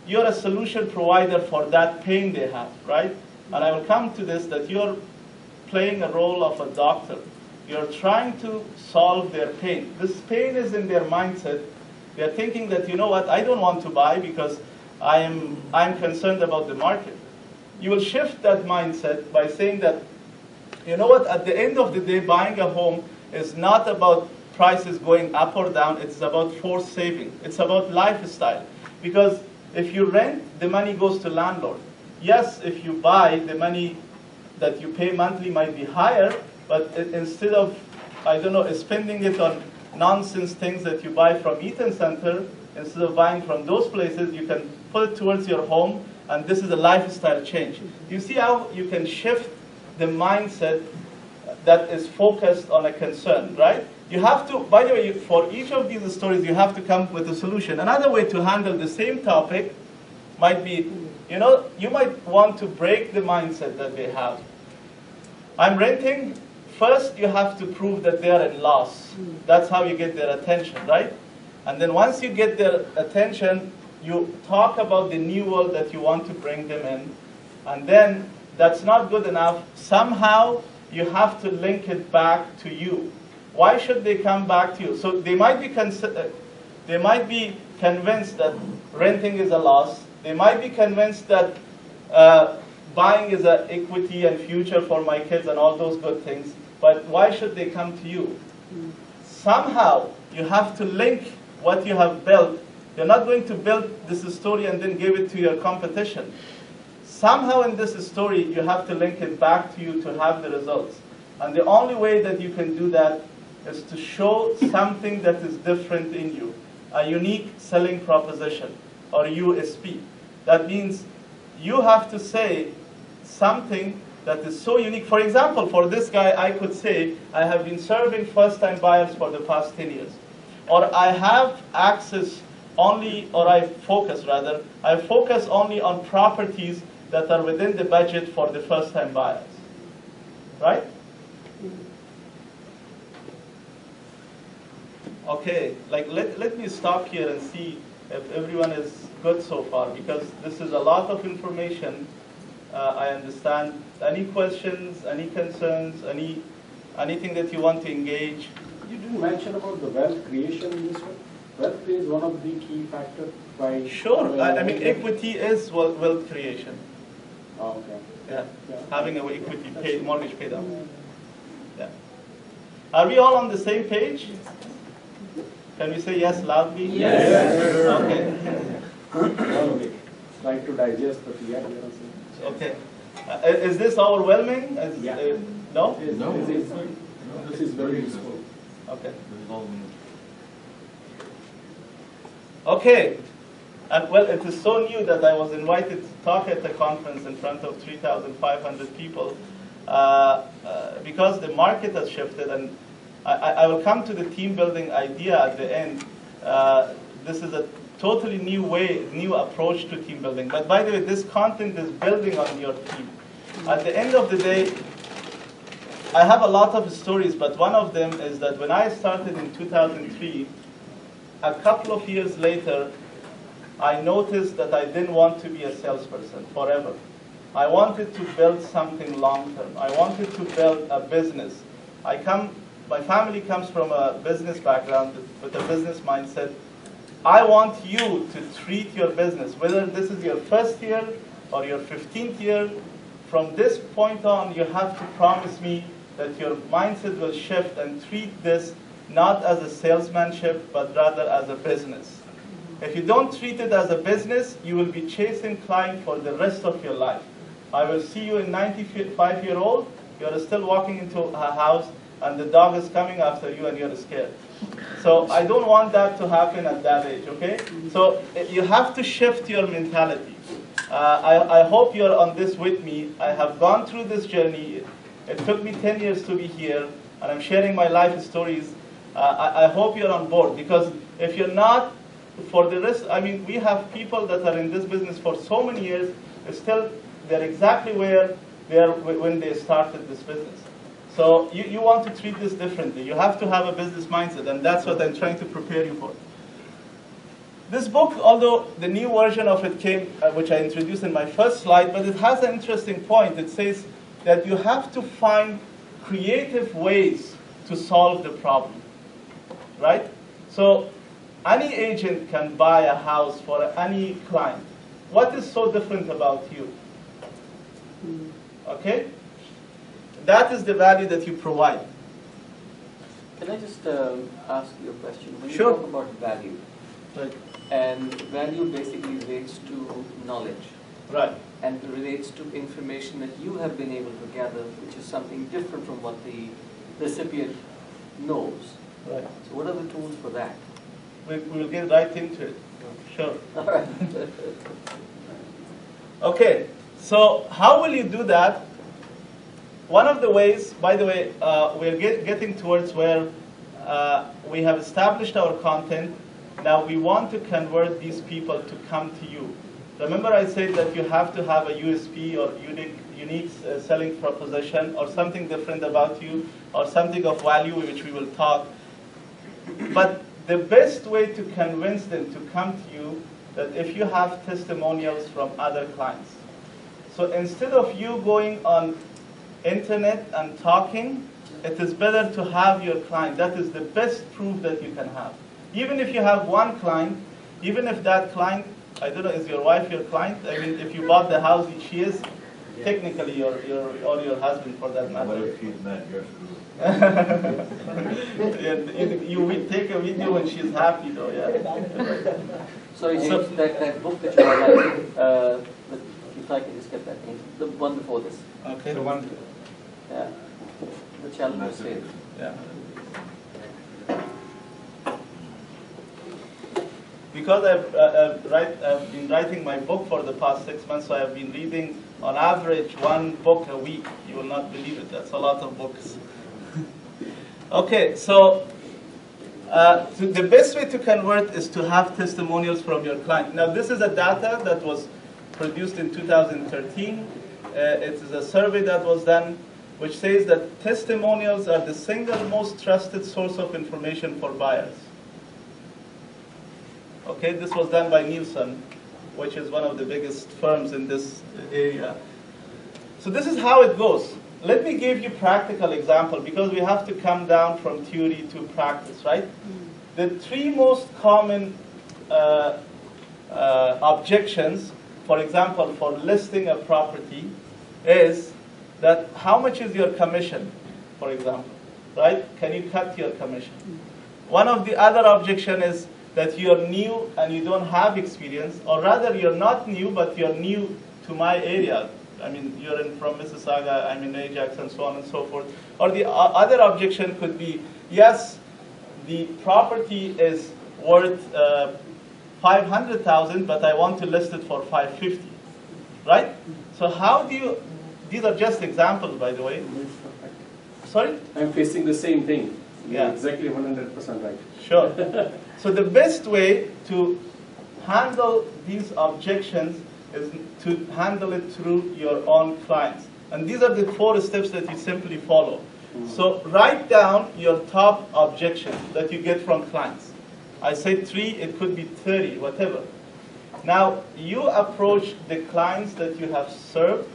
B: You're a solution provider for that pain they have, right? And I will come to this, that you're playing a role of a doctor. You're trying to solve their pain. This pain is in their mindset. They're thinking that, you know what, I don't want to buy because I'm concerned about the market. You will shift that mindset by saying that, you know what, at the end of the day, buying a home is not about prices going up or down. It's about forced saving. It's about lifestyle. Because if you rent, the money goes to landlord. Yes, if you buy, the money that you pay monthly might be higher, but instead of, I don't know, spending it on nonsense things that you buy from Eaton Center, instead of buying from those places, you can put it towards your home, and this is a lifestyle change. You see how you can shift the mindset that is focused on a concern, right? You have to, by the way, for each of these stories, you have to come with a solution. Another way to handle the same topic might be, you know, you might want to break the mindset that they have. I'm renting. First, you have to prove that they are in loss. That's how you get their attention, right? And then once you get their attention, you talk about the new world that you want to bring them in. And then that's not good enough. Somehow, you have to link it back to you. Why should they come back to you? So they might be convinced that renting is a loss. They might be convinced that buying is an equity and future for my kids and all those good things. But why should they come to you? Somehow, you have to link what you have built. You're not going to build this story and then give it to your competition. Somehow in this story, you have to link it back to you to have the results. And the only way that you can do that is to show something that is different in you, a unique selling proposition, or USP. That means you have to say something that is so unique. For example, for this guy, I could say, I have been serving first-time buyers for the past 10 years. Or I have access only, or I focus only on properties that are within the budget for the first-time buyers. Right? Okay, like let me stop here and see if everyone is good so far, because this is a lot of information. I understand. Any questions, any concerns, anything that you want to engage?
G: You didn't mention about the wealth creation in this one. Wealth is one of the key factors by...
B: Sure. I mean, equity is wealth creation.
G: Oh, okay.
B: Yeah.
G: Yeah.
B: Having an equity mortgage paid off. Yeah. Are we all on the same page? Can we say yes loudly?
G: Yes.
B: Okay.
G: Trying to digest, but yeah.
B: Okay. Is this overwhelming?
G: Yeah.
B: No?
G: No. This is very useful.
B: Okay. Okay. And well, it is so new that I was invited to talk at a conference in front of 3,500 people because the market has shifted, and I will come to the team building idea at the end. This is a totally new approach to team building. But by the way, this content is building on your team. At the end of the day, I have a lot of stories, but one of them is that when I started in 2003, a couple of years later, I noticed that I didn't want to be a salesperson forever. I wanted to build something long-term. I wanted to build a business. My family comes from a business background with a business mindset. I want you to treat your business, whether this is your first year or your 15th year, from this point on, you have to promise me that your mindset will shift and treat this not as a salesmanship, but rather as a business. If you don't treat it as a business, you will be chasing clients for the rest of your life. I will see you in 95-year-old, you're still walking into a house and the dog is coming after you and you're scared. So I don't want that to happen at that age, okay? So you have to shift your mentality. I hope you're on this with me. I have gone through this journey. It took me 10 years to be here, and I'm sharing my life stories. I hope you're on board, because if you're not, for the rest, I mean, we have people that are in this business for so many years, still they're exactly where they are when they started this business. So you want to treat this differently. You have to have a business mindset, and that's what I'm trying to prepare you for. This book, although the new version of it came, which I introduced in my first slide, but it has an interesting point. It says that you have to find creative ways to solve the problem, right? So any agent can buy a house for any client. What is so different about you? Okay? That is the value that you provide.
C: Can I just ask you a question? When
B: Sure.
C: you talk about value,
B: Right.
C: and value basically relates to knowledge,
B: Right.
C: and relates to information that you have been able to gather, which is something different from what the recipient knows.
B: Right.
C: So what are the tools for that?
B: We will get right into it. Sure.
C: All right.
B: Okay. So how will you do that? One of the ways, by the way, we're getting towards where we have established our content. Now we want to convert these people to come to you. Remember I said that you have to have a USP or unique selling proposition or something different about you or something of value, which we will talk. But the best way to convince them to come to you, that if you have testimonials from other clients. So instead of you going on internet and talking, it is better to have your client. That is the best proof that you can have. Even if you have one client, even if that client, I don't know, is your wife your client? I mean, if you bought the house, she is technically your husband for that matter.
H: What if she's not your screw?
B: You will take a video when she's happy though, yeah.
C: Sorry, James, that book that you highlighted, if I can just get that in, the one before this.
B: Okay. The one.
C: Yeah. The challenge of sales.
B: Yeah. Because I've been writing my book for the past 6 months, so I've been reading on average one book a week. You will not believe it. That's a lot of books. Okay, so the best way to convert is to have testimonials from your client. Now, this is a data that was produced in 2013. It is a survey that was done, which says that testimonials are the single most trusted source of information for buyers. Okay, this was done by Nielsen, which is one of the biggest firms in this area. So this is how it goes. Let me give you a practical example, because we have to come down from theory to practice, right? The three most common objections, for example, for listing a property, is that how much is your commission, for example, right? Can you cut your commission? One of the other objection is that you're new and you don't have experience, or rather you're not new, but you're new to my area. I mean, you're from Mississauga, I'm in Ajax, and so on and so forth. Or the other objection could be, yes, the property is worth $500,000, but I want to list it for $550,000, right? So how do you, these are just examples, by the way. Sorry?
I: I'm facing the same thing.
B: Yeah.
I: Exactly 100% right.
B: Sure. So the best way to handle these objections is to handle it through your own clients. And these are the 4 steps that you simply follow. So write down your top objections that you get from clients. I say 3, it could be 30, whatever. Now, you approach the clients that you have served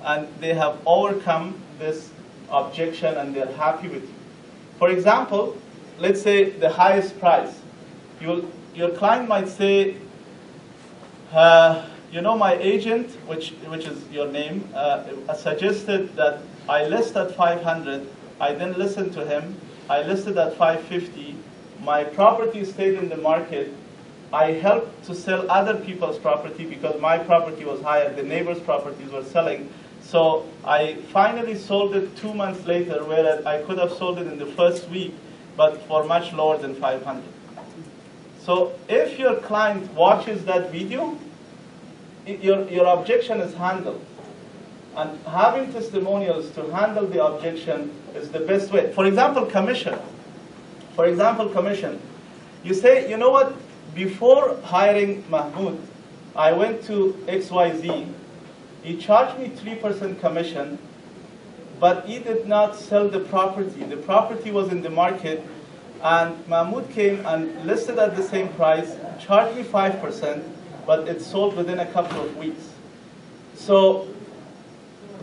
B: and they have overcome this objection and they're happy with you. For example, let's say the highest price. Your client might say, you know, my agent, which is your name, suggested that I list at 500. I then listened to him. I listed at 550. My property stayed in the market. I helped to sell other people's property because my property was higher. The neighbors' properties were selling. So I finally sold it 2 months later, whereas I could have sold it in the first week, but for much lower than 500. So if your client watches that video, your objection is handled. And having testimonials to handle the objection is the best way. For example, commission. You say, you know what, before hiring Mahmoud, I went to XYZ. He charged me 3% commission, but he did not sell the property. The property was in the market, and Mahmoud came and listed at the same price, charged me 5%, but it sold within a couple of weeks. So,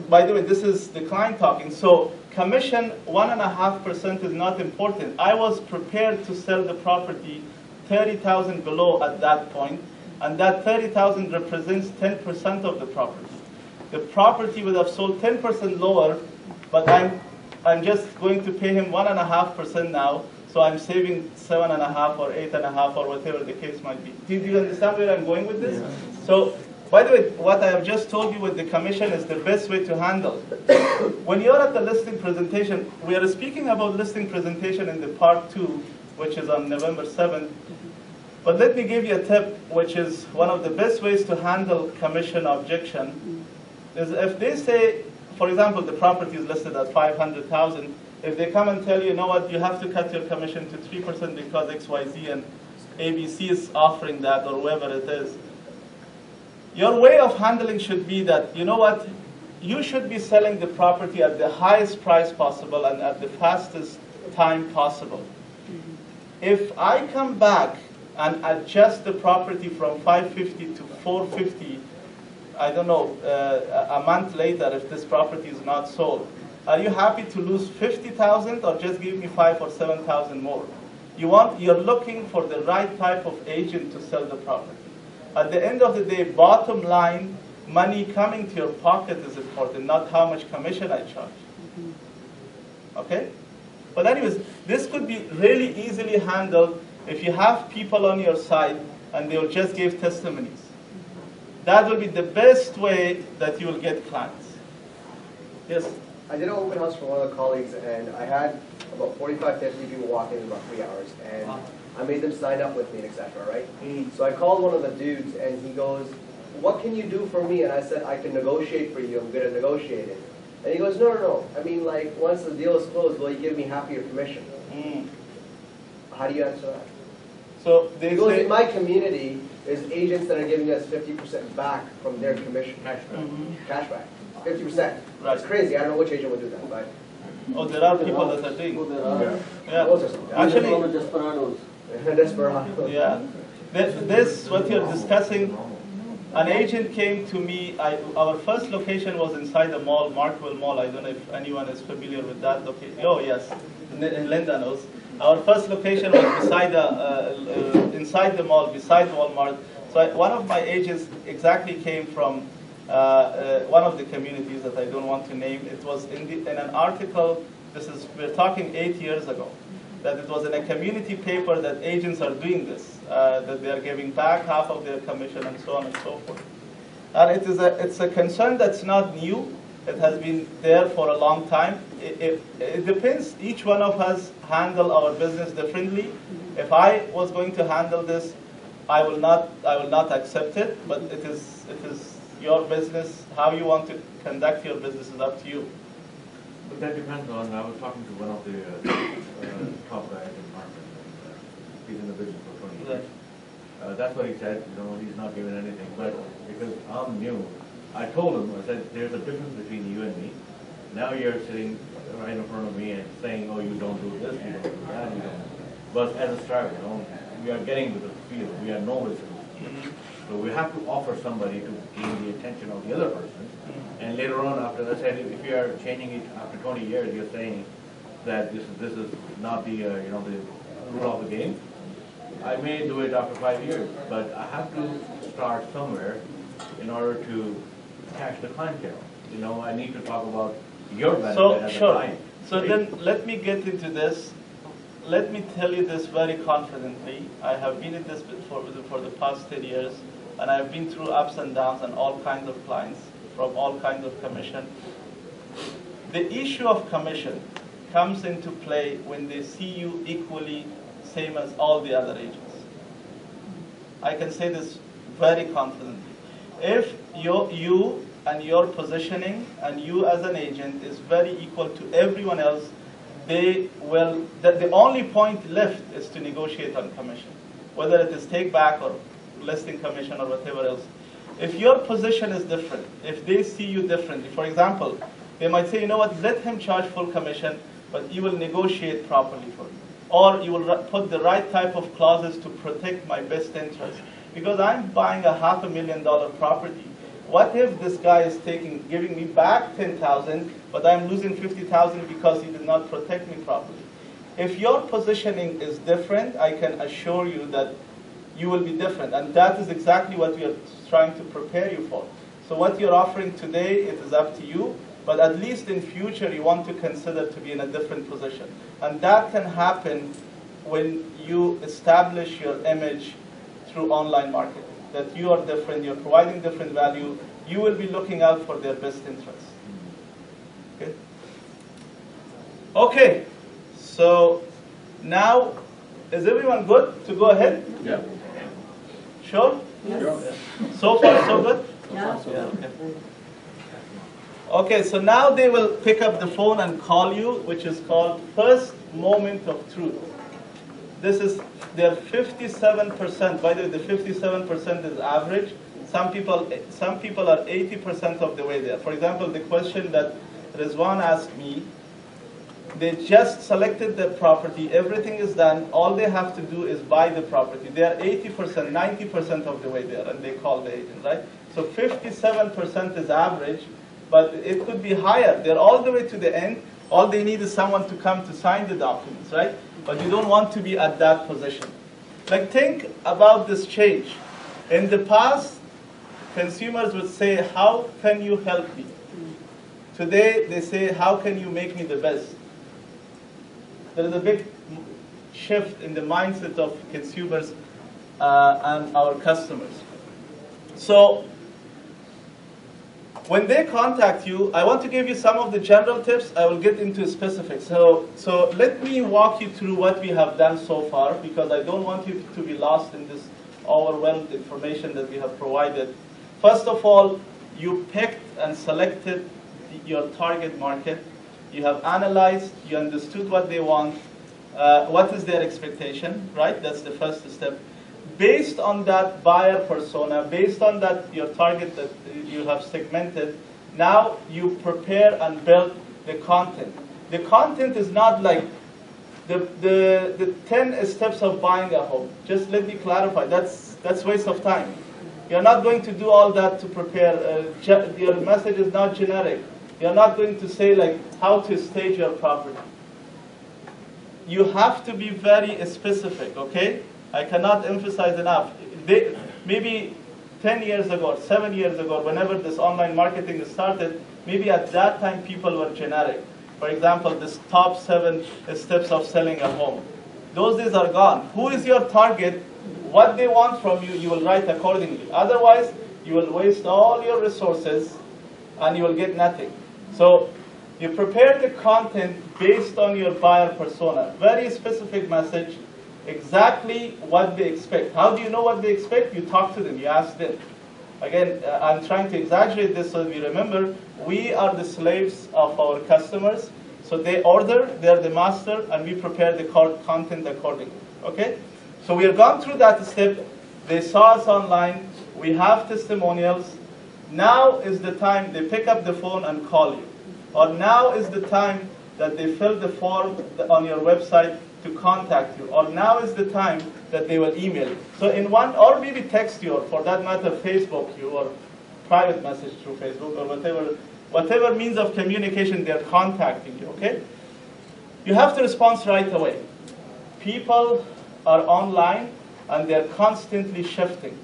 B: by the way, this is the client talking. So, commission 1.5% is not important. I was prepared to sell the property 30,000 below at that point, and that 30,000 represents 10% of the property. The property would have sold 10% lower, but I'm just going to pay him 1.5% now, so I'm saving 7.5 or 8.5 or whatever the case might be. Do you understand where I'm going with this? Yeah. So, by the way, what I have just told you with the commission is the best way to handle. When you're at the listing presentation, we are speaking about listing presentation in the part 2, which is on November 7th. But let me give you a tip, which is one of the best ways to handle commission objection, is if they say, for example, the property is listed at 500,000, if they come and tell you, you know what, you have to cut your commission to 3% because XYZ and ABC is offering that, or whoever it is, your way of handling should be that, you know what, you should be selling the property at the highest price possible and at the fastest time possible. If I come back and adjust the property from 550 to 450, I don't know, a month later, if this property is not sold, are you happy to lose 50,000 or just give me 5 or 7,000 more? You're looking for the right type of agent to sell the property. At the end of the day, bottom line, money coming to your pocket is important, not how much commission I charge. Okay? But anyways, this could be really easily handled if you have people on your side and they'll just give testimonies. That will be the best way that you will get clients. Yes?
D: I did an open house for one of the colleagues, and I had about 45, 50 people walk in about 3 hours, and I made them sign up with me, etc., right? So I called one of the dudes, and he goes, what can you do for me? And I said, I can negotiate for you. I'm going to negotiate it. And he goes, no. I mean, like, once the deal is closed, will you give me half of your commission? How do you answer that?
B: So they
D: goes,
B: say,
D: in my community, there's agents that are giving us 50% back from their commission. Cashback. 50%.
B: Right.
D: That's crazy. I don't know which agent would do that, but...
B: Oh, there are people that are doing.
C: Oh, there are.
B: Yeah. Actually,
C: desperados.
D: Desperados.
B: Yeah. This, what you're discussing, an agent came to me. Our first location was inside the mall, Markwell Mall. I don't know if anyone is familiar with that location. Oh, yes. Linda knows. Our first location was beside inside the mall, beside Walmart. So one of my agents exactly came from one of the communities that I don't want to name. It was in an article, we're talking 8 years ago, that it was in a community paper that agents are doing this, that they are giving back half of their commission and so on and so forth. And it's a concern that's not new. It has been there for a long time. It depends. Each one of us handle our business differently. If I was going to handle this, I will not accept it. But it is your business. How you want to conduct your business is up to you.
H: But that depends on. I was talking to one of the top guys in the market. He's in the business for 20 years. That's what he said. He's not giving anything. But because I'm new, I told him, I said, there's a difference between you and me. Now you're sitting right in front of me and saying, oh, you don't do this, you don't do that, you don't. But as a start, we are getting to the field. We are novices. So we have to offer somebody to gain the attention of the other person And later on, after that, said if you are changing it after 20 years, you're saying that this is not the the rule of the game. I may do it after 5 years, but I have to start somewhere in order to catch the clientele. I need to talk about your benefit as a client.
B: So then let me get into this. Let me tell you this very confidently. I have been in this for the past 10 years, and I've been through ups and downs and all kinds of clients from all kinds of commission. The issue of commission comes into play when they see you equally same as all the other agents. I can say this very confidently. If you and your positioning and you as an agent is very equal to everyone else, the only point left is to negotiate on commission, whether it is take back or listing commission or whatever else. If your position is different, if they see you differently, for example, they might say, you know what, let him charge full commission, but you will negotiate properly for me. Or you will put the right type of clauses to protect my best interest. Because I'm buying a $500,000 property. What if this guy is giving me back $10,000, but I'm losing $50,000 because he did not protect me properly? If your positioning is different, I can assure you that you will be different. And that is exactly what we are trying to prepare you for. So what you're offering today, it is up to you. But at least in future, you want to consider to be in a different position. And that can happen when you establish your image through online marketing. That you are different, you're providing different value, you will be looking out for their best interests. Okay? Okay, so now, is everyone good to go ahead?
I: Yeah.
B: Sure?
F: Yes.
B: So far, so good?
F: Yeah.
B: Okay. Okay, so now they will pick up the phone and call you, which is called first moment of truth. This is their 57%. By the way, the 57% is average. Some people are 80% of the way there. For example, the question that Rizwan asked me, they just selected the property, everything is done, all they have to do is buy the property. They are 80%, 90% of the way there, and they call the agent, right? So 57% is average, but it could be higher. They're all the way to the end. All they need is someone to come to sign the documents, right? But you don't want to be at that position. Like, think about this change. In the past, consumers would say, how can you help me? Today, they say, how can you make me the best? There is a big shift in the mindset of consumers and our customers. So, when they contact you, I want to give you some of the general tips. I will get into specifics. So let me walk you through what we have done so far, because I don't want you to be lost in this overwhelmed information that we have provided. First of all, you picked and selected your target market. You have analyzed, you understood what they want, what is their expectation, right? That's the first step. Based on that buyer persona, based on that your target that you have segmented, now you prepare and build the content. The content is not like the 10 steps of buying a home. Just let me clarify, that's waste of time. You're not going to do all that to prepare. Your message is not generic. You're not going to say like how to stage your property. You have to be very specific, okay? I cannot emphasize enough. Maybe 10 years ago, or 7 years ago, whenever this online marketing started, maybe at that time people were generic. For example, this top 7 steps of selling a home. Those days are gone. Who is your target? What they want from you, you will write accordingly. Otherwise, you will waste all your resources and you will get nothing. So you prepare the content based on your buyer persona. Very specific message. Exactly what they expect. How do you know what they expect? You talk to them, you ask them. Again, I'm trying to exaggerate this so that we remember, we are the slaves of our customers. So they order, they're the master, and we prepare the content accordingly. Okay? So we have gone through that step. They saw us online. We have testimonials. Now is the time they pick up the phone and call you. Or now is the time that they fill the form on your website to contact you, or now is the time that they will email you. So in one, or maybe text you, or for that matter, Facebook you, or private message through Facebook or whatever means of communication they're contacting you, okay? You have to respond right away. People are online and they're constantly shifting.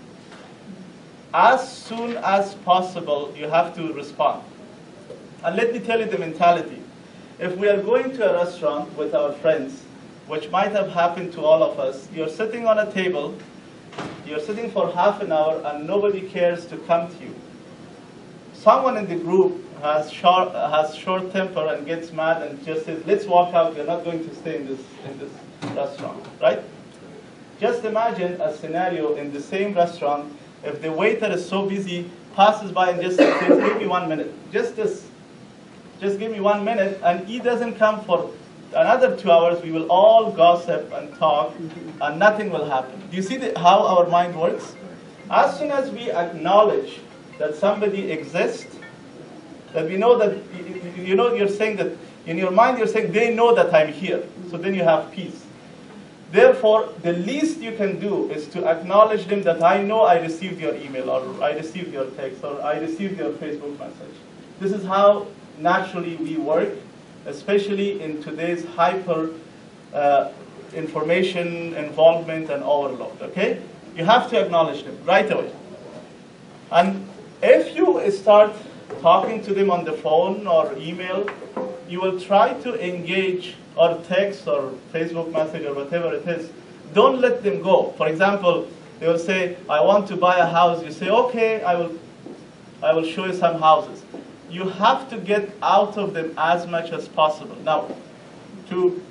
B: As soon as possible, you have to respond. And let me tell you the mentality. If we are going to a restaurant with our friends, which might have happened to all of us, you're sitting on a table, you're sitting for half an hour and nobody cares to come to you. Someone in the group has short temper and gets mad and just says, let's walk out, we're not going to stay in this restaurant, right? Just imagine a scenario in the same restaurant if the waiter is so busy, passes by and just says, give me 1 minute, just give me 1 minute, and he doesn't come for another 2 hours, we will all gossip and talk, and nothing will happen. Do you see how our mind works? As soon as we acknowledge that somebody exists, that we know that, you're saying that, in your mind you're saying, they know that I'm here, so then you have peace. Therefore, the least you can do is to acknowledge them that I know I received your email, or I received your text, or I received your Facebook message. This is how naturally we work, especially in today's hyper information involvement and overload, okay? You have to acknowledge them right away. And if you start talking to them on the phone or email, you will try to engage, or text or Facebook message or whatever it is. Don't let them go. For example, they will say, I want to buy a house. You say, okay, I will show you some houses. You have to get out of them as much as possible. Now, to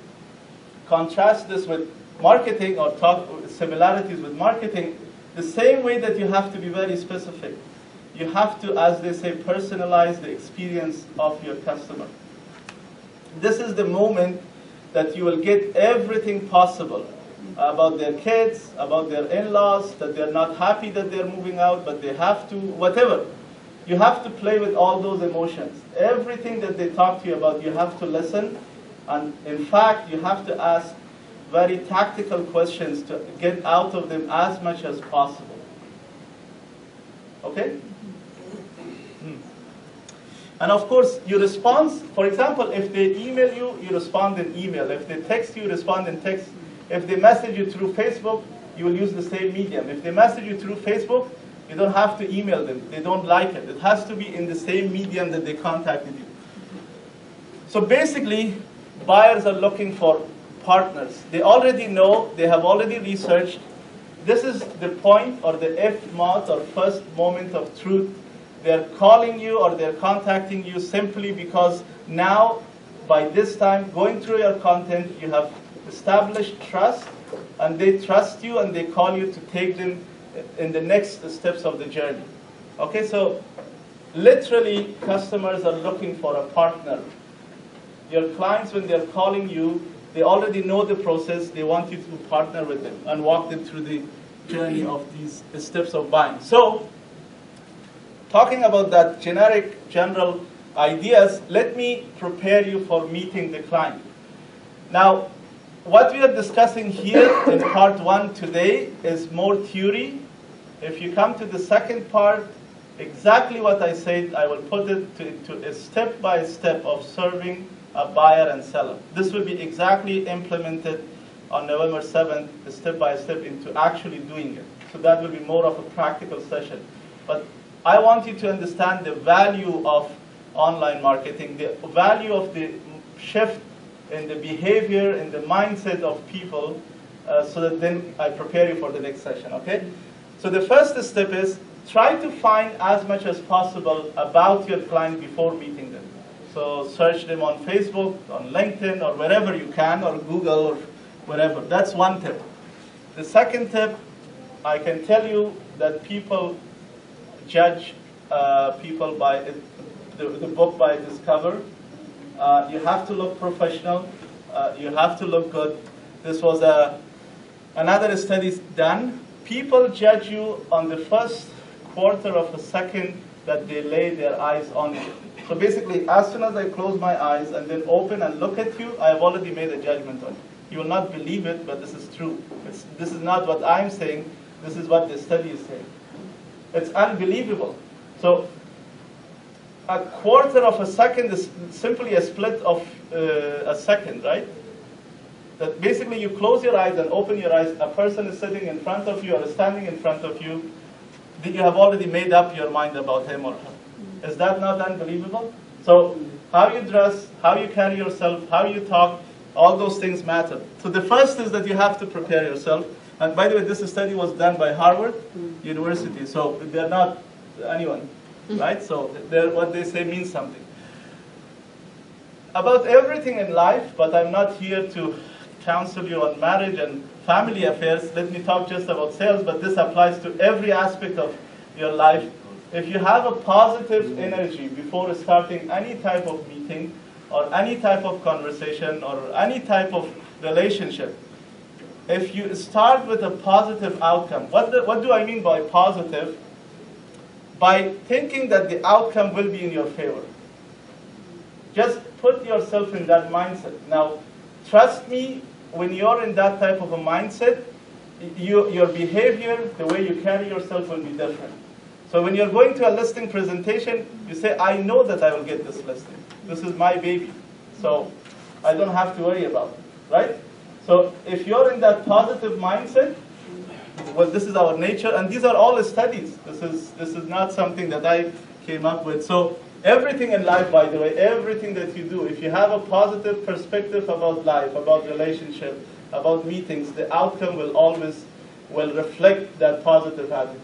B: contrast this with marketing or talk similarities with marketing, the same way that you have to be very specific, you have to, as they say, personalize the experience of your customer. This is the moment that you will get everything possible about their kids, about their in-laws, that they're not happy that they're moving out, but they have to, whatever. You have to play with all those emotions. Everything that they talk to you about, you have to listen. And in fact, you have to ask very tactical questions to get out of them as much as possible. Okay? And of course, you respond. For example, if they email you, you respond in email. If they text you, respond in text. If they message you through Facebook, you will use the same medium. If they message you through Facebook, you don't have to email them. They don't like it. It has to be in the same medium that they contacted you. So basically, buyers are looking for partners. They already know, they have already researched. This is the point, or the F-mot, or first moment of truth. They're calling you or they're contacting you simply because now, by this time, going through your content, you have established trust, and they trust you and they call you to take them in the next steps of the journey. Okay, so literally, customers are looking for a partner. Your clients, when they're calling you, they already know the process. They want you to partner with them and walk them through the journey of these steps of buying. So, talking about that general ideas, let me prepare you for meeting the client. Now, what we are discussing here in part 1 today is more theory. If you come to the second part, exactly what I said, I will put it into a step-by-step of serving a buyer and seller. This will be exactly implemented on November 7th, step-by-step into actually doing it. So that will be more of a practical session. But I want you to understand the value of online marketing, the value of the shift in the behavior, in the mindset of people, so that then I prepare you for the next session, okay? So the first step is try to find as much as possible about your client before meeting them. So search them on Facebook, on LinkedIn, or wherever you can, or Google, or wherever. That's one tip. The second tip, I can tell you that people judge people by the book by its cover. You have to look professional. You have to look good. This was another study done. People judge you on the first quarter of a second that they lay their eyes on you. So basically, as soon as I close my eyes and then open and look at you, I have already made a judgment on you. You will not believe it, but this is true. This is not what I'm saying. This is what the study is saying. It's unbelievable. So a quarter of a second is simply a split of a second, right? That basically you close your eyes and open your eyes, a person is sitting in front of you or standing in front of you, that you have already made up your mind about him or her. Is that not unbelievable? So how you dress, how you carry yourself, how you talk, all those things matter. So the first is that you have to prepare yourself. And by the way, this study was done by Harvard University, so they're not anyone, right? So what they say means something. About everything in life, but I'm not here to counsel you on marriage and family affairs. Let me talk just about sales, but this applies to every aspect of your life. If you have a positive energy before starting any type of meeting or any type of conversation or any type of relationship, if you start with a positive outcome, what do I mean by positive? By thinking that the outcome will be in your favor. Just put yourself in that mindset. Now, trust me, when you're in that type of a mindset, your behavior, the way you carry yourself will be different. So when you're going to a listing presentation, you say, I know that I will get this listing. This is my baby. So I don't have to worry about it, right? So if you're in that positive mindset, well, this is our nature, and these are all studies. This is not something that I came up with. So everything in life, by the way, everything that you do, if you have a positive perspective about life, about relationship, about meetings, the outcome will always reflect that positive attitude.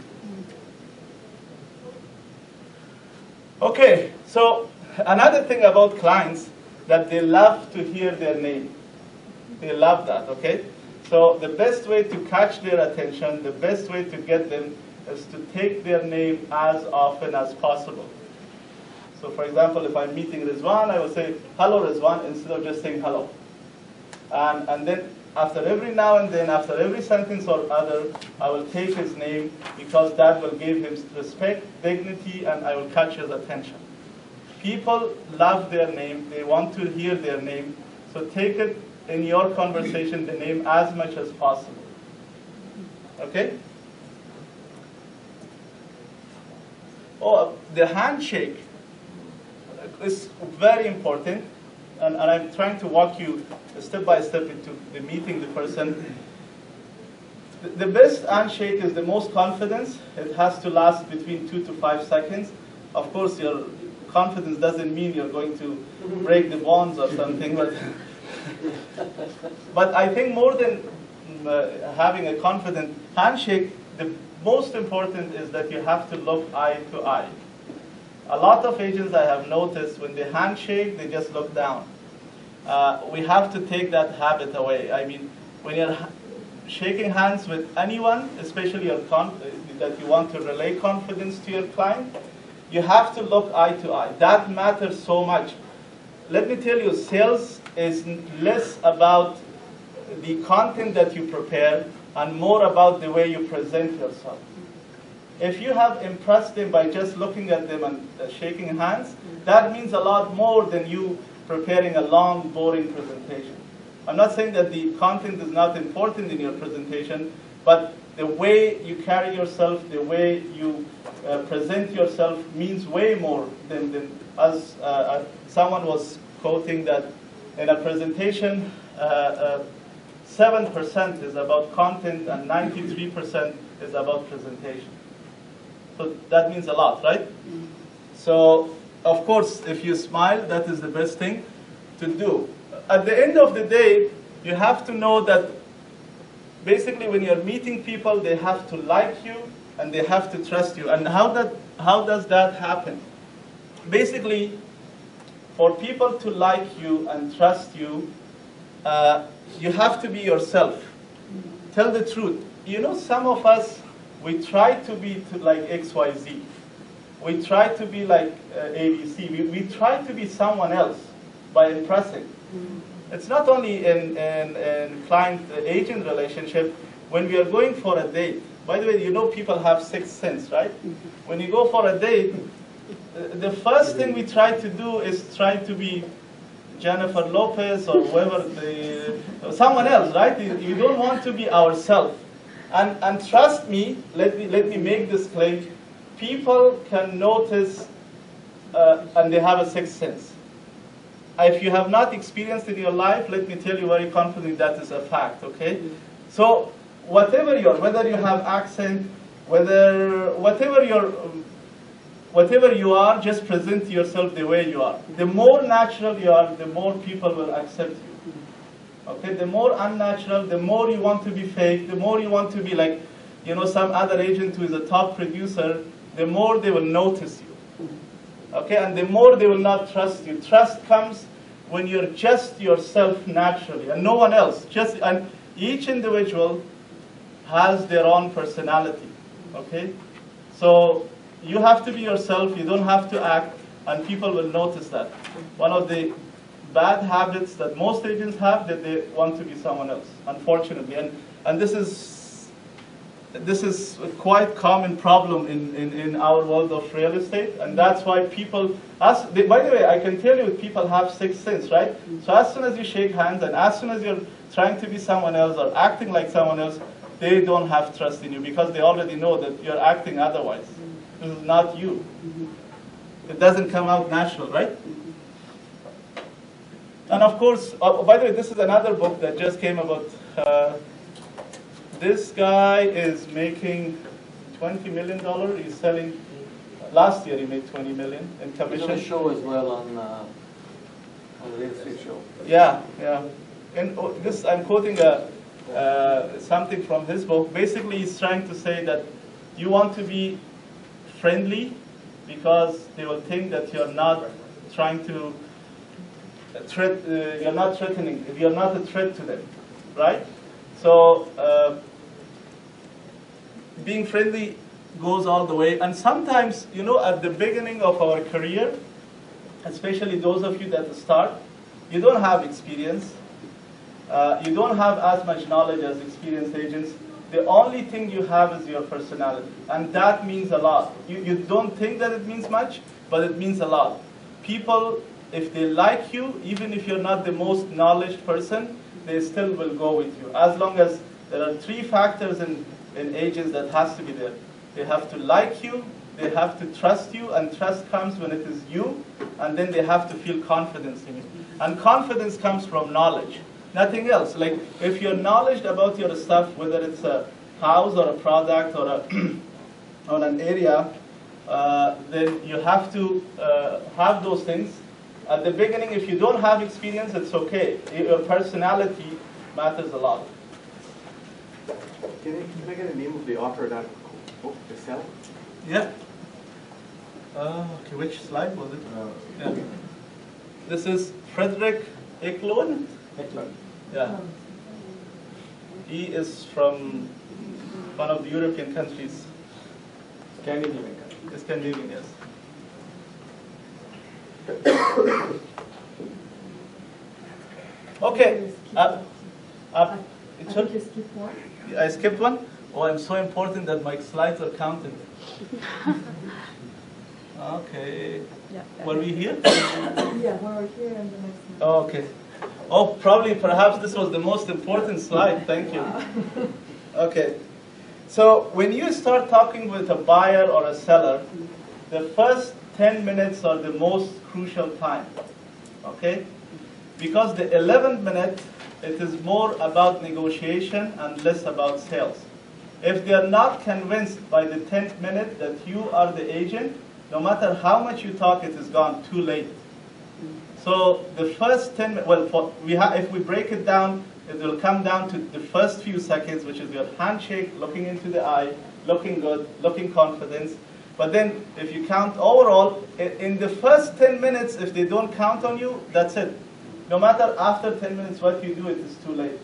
B: Okay, so another thing about clients, that they love to hear their name. They love that, okay? So the best way to catch their attention, the best way to get them is to take their name as often as possible. So for example, if I'm meeting Rizwan, I will say, hello Rizwan, instead of just saying hello. And then after every now and then, after every sentence or other, I will take his name, because that will give him respect, dignity, and I will catch his attention. People love their name, they want to hear their name, so take it in your conversation, the name, as much as possible. Okay? Oh, the handshake is very important, and I'm trying to walk you step by step into the meeting the person. The best handshake is the most confidence. It has to last between 2 to 5 seconds. Of course, your confidence doesn't mean you're going to break the bonds or something, but I think more than having a confident handshake, the most important is that you have to look eye to eye. A lot of agents I have noticed, when they handshake, they just look down. We have to take that habit away. I mean, when you're shaking hands with anyone, especially that you want to relay confidence to your client, you have to look eye to eye. That matters so much. Let me tell you, sales is less about the content that you prepare and more about the way you present yourself. If you have impressed them by just looking at them and shaking hands, that means a lot more than you preparing a long, boring presentation. I'm not saying that the content is not important in your presentation, but the way you carry yourself, the way you present yourself means way more than as someone was quoting that in a presentation, 7% is about content and 93% is about presentation. So that means a lot, right? So, of course, if you smile, that is the best thing to do. At the end of the day, you have to know that basically when you're meeting people, they have to like you and they have to trust you. And how does that happen? Basically, for people to like you and trust you, you have to be yourself. Tell the truth. You know, some of us, we try to be like XYZ. We try to be like ABC. We try to be someone else by impressing. It's not only in client-agent relationship. When we are going for a date, by the way, you know people have sixth sense, right? When you go for a date, the first thing we try to do is try to be Jennifer Lopez or whoever, someone else, right? You don't want to be ourselves. And trust me, let me make this claim. people can notice and they have a sixth sense. If you have not experienced in your life, let me tell you very confidently that is a fact, okay? So whatever you are, whether you have accent, whatever you are, just present yourself the way you are. The more natural you are, the more people will accept you. Okay, the more unnatural, the more you want to be fake, the more you want to be like, you know, some other agent who is a top producer, the more they will notice you. Okay, and the more they will not trust you. Trust comes when you're just yourself naturally and no one else. And each individual has their own personality. Okay, so you have to be yourself. You don't have to act, and people will notice that. One of the bad habits that most agents have, that they want to be someone else, unfortunately, and this is a quite common problem in our world of real estate, and that's why people, by the way, I can tell you people have sixth sense, right? So as soon as you shake hands and as soon as you're trying to be someone else or acting like someone else, they don't have trust in you because they already know that you're acting otherwise. This is not you. It doesn't come out natural, right? And of course, by the way, this is another book that just came about. This guy is making $20 million. He's selling, last year he made $20 million in commission.
C: He's on a show as well on the real estate show.
B: Yeah, yeah. And this, I'm quoting something from his book. Basically, he's trying to say that you want to be friendly because they will think that you're not trying to you're not threatening, you're not a threat to them, right? So being friendly goes all the way. And sometimes, you know, at the beginning of our career, especially those of you that start, you don't have experience. You don't have as much knowledge as experienced agents. The only thing you have is your personality. And that means a lot. You don't think that it means much, but it means a lot. People, if they like you, even if you're not the most knowledgeable person, they still will go with you. As long as there are three factors in agents that has to be there. They have to like you, they have to trust you, and trust comes when it is you, and then they have to feel confidence in you. And confidence comes from knowledge, nothing else. Like if you're knowledgeable about your stuff, whether it's a house or a product or on an area, then you have to have those things. At the beginning, if you don't have experience, it's okay. Your personality matters a lot.
J: Can I get a name of the author of that book to sell?
B: Yeah. Okay, which slide was it? Yeah. This is Frederick Eklund. Yeah. He is from one of the European countries.
G: Scandinavian country.
B: Scandinavian, yes. Okay.
K: I think you skipped one.
B: I skipped one? Oh, I'm so important that my slides are counted. Okay.
K: Yeah.
B: Were we here?
K: Yeah, we're here and the next one.
B: Oh, okay. Oh, probably, perhaps this was the most important slide. Thank you. Okay. So when you start talking with a buyer or a seller, the first 10 minutes are the most crucial time. Okay? Because the 11th minute, it is more about negotiation and less about sales. If they are not convinced by the 10th minute that you are the agent, no matter how much you talk, it is gone too late. So the first 10 minutes, well, if we break it down, it will come down to the first few seconds, which is your handshake, looking into the eye, looking good, looking confidence. But then if you count overall, in the first 10 minutes, if they don't count on you, that's it. No matter after 10 minutes what you do, it is too late.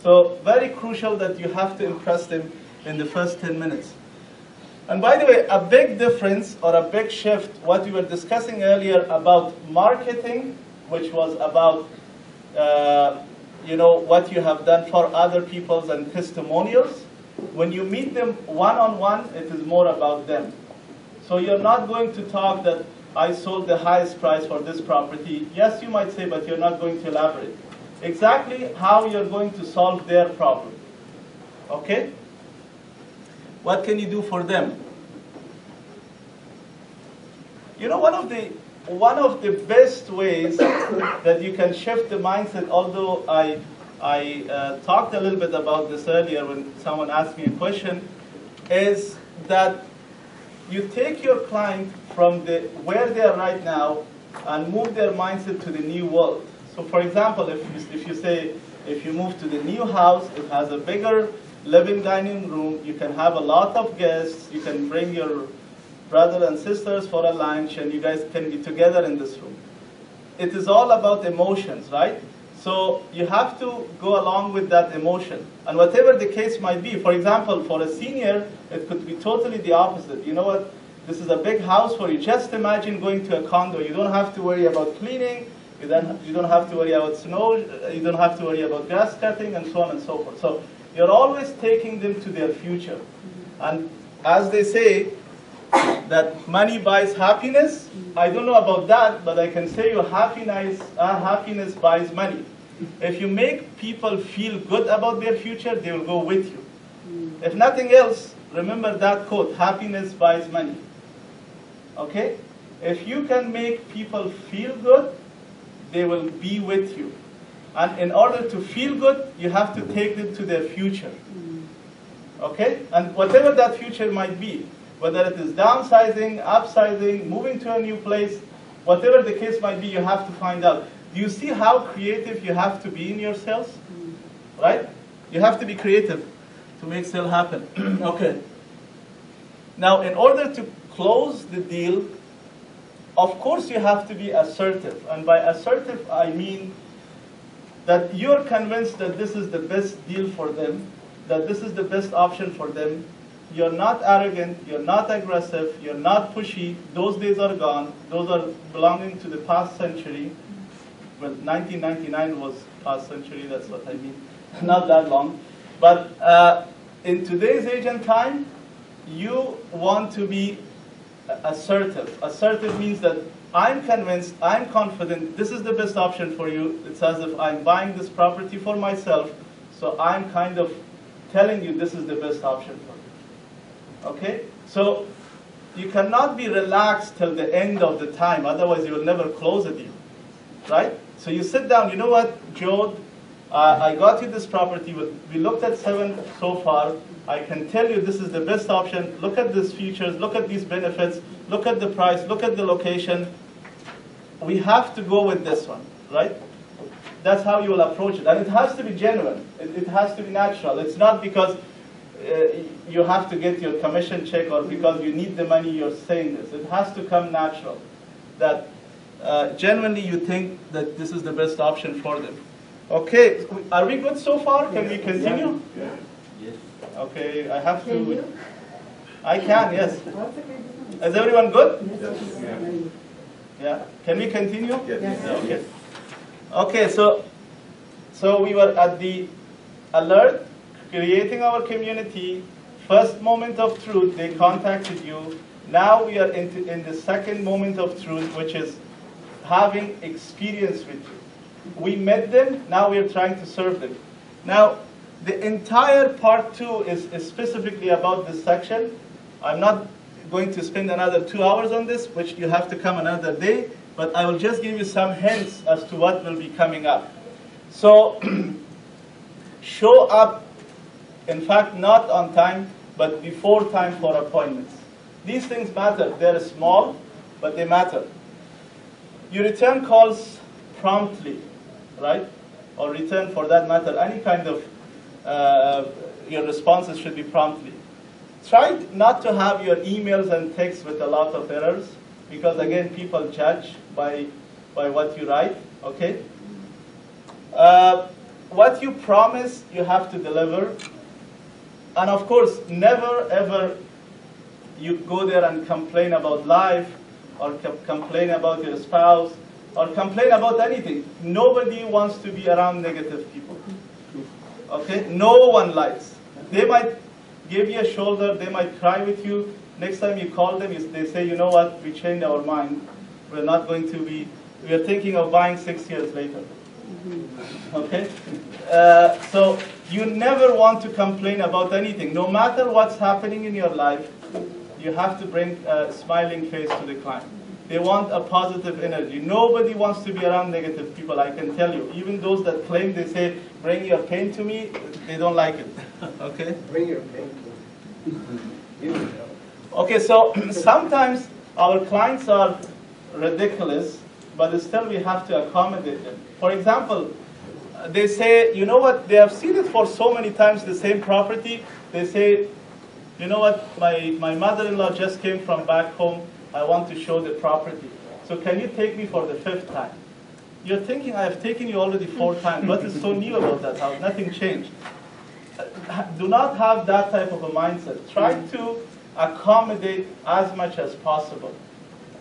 B: So very crucial that you have to impress them in the first 10 minutes. And by the way, a big difference or a big shift, what we were discussing earlier about marketing, which was about what you have done for other people and testimonials. When you meet them one-on-one, it is more about them. So you're not going to talk that I sold the highest price for this property. Yes, you might say, but you're not going to elaborate. Exactly how you're going to solve their problem. Okay? What can you do for them? You know, one of the best ways that you can shift the mindset, although I talked a little bit about this earlier when someone asked me a question, is that you take your client from where they are right now and move their mindset to the new world. So for example, if you say, if you move to the new house, it has a bigger living dining room, you can have a lot of guests, you can bring your brother and sisters for a lunch, and you guys can be together in this room. It is all about emotions, right? So you have to go along with that emotion. And whatever the case might be, for example, for a senior, it could be totally the opposite. You know what? This is a big house for you. Just imagine going to a condo. You don't have to worry about cleaning. You don't have to worry about snow. You don't have to worry about grass cutting and so on and so forth. So you're always taking them to their future. And as they say, that money buys happiness. I don't know about that, but I can say you happiness buys money. If you make people feel good about their future, they will go with you. If nothing else, remember that quote, happiness buys money. Okay? If you can make people feel good, they will be with you. And in order to feel good, you have to take them to their future. Okay? And whatever that future might be, whether it is downsizing, upsizing, moving to a new place, whatever the case might be, you have to find out. Do you see how creative you have to be in your sales? Right? You have to be creative to make sale happen. Okay. Now, in order to close the deal, of course you have to be assertive. And by assertive, I mean that you're convinced that this is the best deal for them, that this is the best option for them. You're not arrogant, you're not aggressive, you're not pushy. Those days are gone. Those are belonging to the past century. Well, 1999 was past century, that's what I mean. Not that long. But in today's age and time, you want to be assertive. Assertive means that I'm convinced, I'm confident, this is the best option for you. It's as if I'm buying this property for myself, so I'm kind of telling you this is the best option for you. Okay? So you cannot be relaxed till the end of the time, otherwise you will never close a deal. Right? So you sit down, you know what, Joe, I got you this property, we looked at 7 so far, I can tell you this is the best option, look at these features, look at these benefits, look at the price, look at the location. We have to go with this one, right? That's how you will approach it. And it has to be genuine, it has to be natural. It's not because you have to get your commission check or because you need the money you're saying this. It has to come natural. That genuinely you think that this is the best option for them. Okay, are we good so far? Can we continue?
H: Yeah. Yes.
B: Okay, I have to.
K: Can you?
B: I can, yes.
K: That's okay.
B: Is everyone good?
K: Yes.
B: Yeah. Can we continue?
K: Yes.
B: Okay. Okay, so we were at the alert, creating our community. First moment of truth, they contacted you. Now we are in the second moment of truth, which is having experience with you. We met them, now we are trying to serve them. Now, the entire part 2 is specifically about this section. I'm not going to spend another 2 hours on this, which you have to come another day, but I will just give you some hints as to what will be coming up. So, show up, in fact, not on time, but before time for appointments. These things matter. They're small, but they matter. You return calls promptly, right? Or return, for that matter, any kind of, your responses should be promptly. Try not to have your emails and texts with a lot of errors, because again, people judge by what you write, okay? What you promise, you have to deliver. And of course, never ever you go there and complain about life, or complain about your spouse, or complain about anything. Nobody wants to be around negative people. Okay? No one likes. They might give you a shoulder, they might cry with you. Next time you call them, they say, you know what, we changed our mind. We're not going to be, we are thinking of buying 6 years later. Okay? So you never want to complain about anything. No matter what's happening in your life, you have to bring a smiling face to the client. They want a positive energy. Nobody wants to be around negative people, I can tell you. Even those that claim, they say, bring your pain to me, they don't like it. Okay?
D: Bring your pain to me.
B: Okay, so sometimes our clients are ridiculous, but still we have to accommodate them. For example, they say, you know what, they have seen it for so many times, the same property. They say, you know what, my mother-in-law just came from back home. I want to show the property. So can you take me for the 5th time? You're thinking, I have taken you already 4 times. What is so new about that house? Nothing changed. Do not have that type of a mindset. Try to accommodate as much as possible.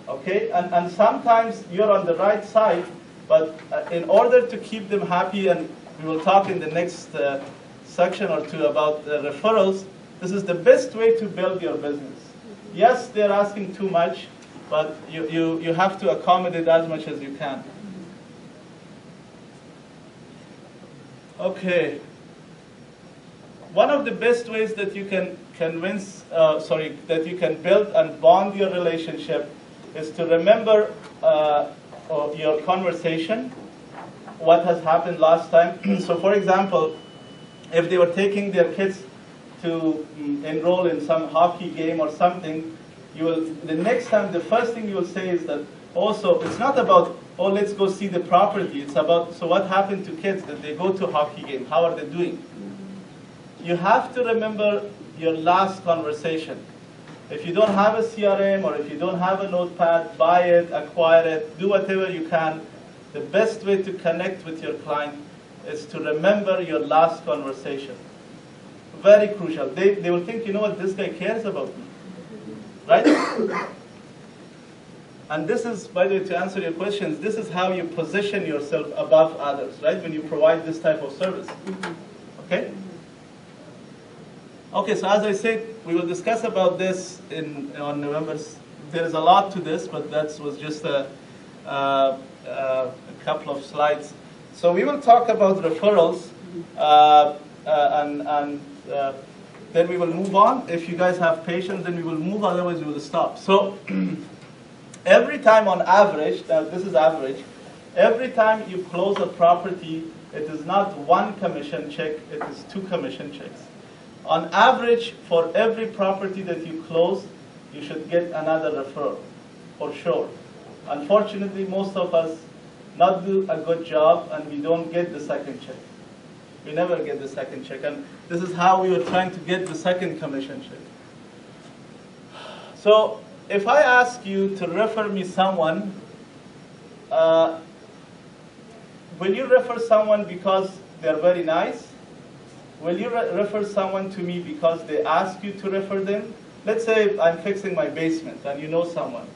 B: Okay? And sometimes you're on the right side, but in order to keep them happy, and we will talk in the next section or two about referrals, this is the best way to build your business. Yes, they're asking too much, but you have to accommodate as much as you can. Okay. One of the best ways that you can that you can build and bond your relationship is to remember your conversation, what has happened last time. So for example, if they were taking their kids to enroll in some hockey game or something, the next time, the first thing you will say is that, also, it's not about, oh, let's go see the property. It's about, so what happened to kids that they go to hockey game? How are they doing? You have to remember your last conversation. If you don't have a CRM or if you don't have a notepad, buy it, acquire it, do whatever you can. The best way to connect with your client is to remember your last conversation. Very crucial. They will think, you know what, this guy cares about me. Right? And this is, by the way, to answer your questions, this is how you position yourself above others, right? When you provide this type of service. Okay? Okay, so as I said, we will discuss about this on November. There is a lot to this, but that was just a couple of slides. So we will talk about referrals, and then we will move on. If you guys have patience, then we will move, otherwise we will stop. So every time on average, this is average, every time you close a property, it is not 1 commission check, it is 2 commission checks. On average, for every property that you close, you should get another referral, for sure. Unfortunately, most of us not do a good job and we don't get the second check. We never get the second check, and this is how we were trying to get the second commission check. So if I ask you to refer me someone, will you refer someone because they're very nice? Will you refer someone to me because they ask you to refer them? Let's say I'm fixing my basement and you know someone.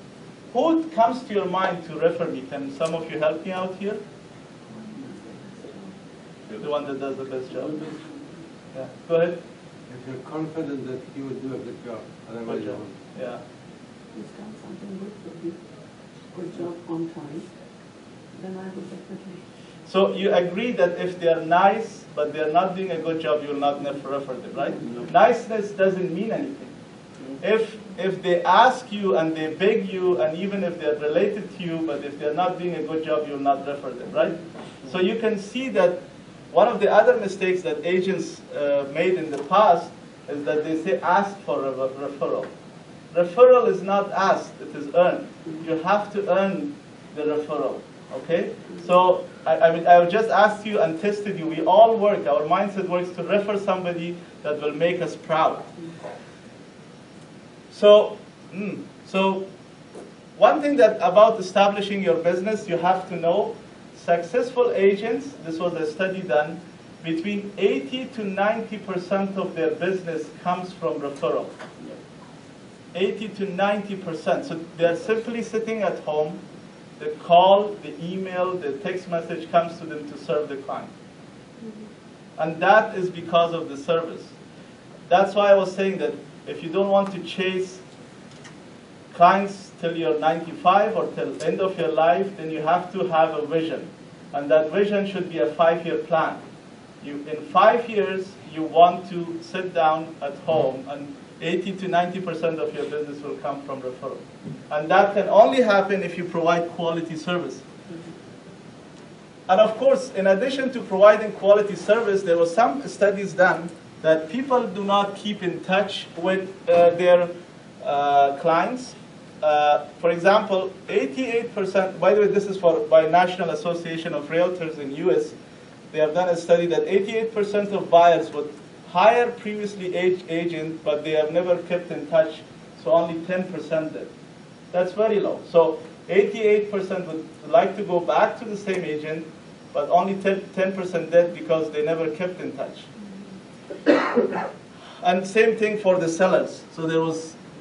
B: Who comes to your mind to refer me? Can some of you help me out here? The one that does the best job. Yeah. Go ahead.
L: If you're confident that he will do a good job, otherwise you won't.
F: Yeah. He's done something good for you, good job on time, then I would definitely. So you agree that if they are nice, but they are not doing a good job, you will not refer them, right? No. Niceness doesn't mean anything. If they ask you and they beg you, and even if they are related to you, but if they are not doing a good job, you will not refer them, right? So you can see that one of the other mistakes that agents made in the past is that they say ask for a referral. Referral is not asked, it is earned. You have to earn the referral, okay? So, I mean, I just asked you and tested you. We all work, our mindset works to refer somebody that will make us proud. So one thing that about establishing your business, you have to know, successful agents, this was a study done, between 80 to 90% of their business comes from referral. 80 to 90%. So they're simply sitting at home, the call, the email, the text message comes to them to serve the client. And that is because of the service. That's why I was saying that if you don't want to chase clients till you're 95 or till end of your life, then you have to have a vision. And that vision should be a 5-year plan. In 5 years, you want to sit down at home and
B: 80 to 90% of your business will come from referral. And that can only happen if you provide quality service. And of course, in addition to providing quality service, there were some studies done that people do not keep in touch with their clients. For example, 88%, by the way, this is by National Association of Realtors in US. They have done a study that 88% of buyers would hire previously aged agent, but they have never kept in touch, so only 10% did. That's very low. So 88% would like to go back to the same agent, but only 10% did because they never kept in touch. And same thing for the sellers. So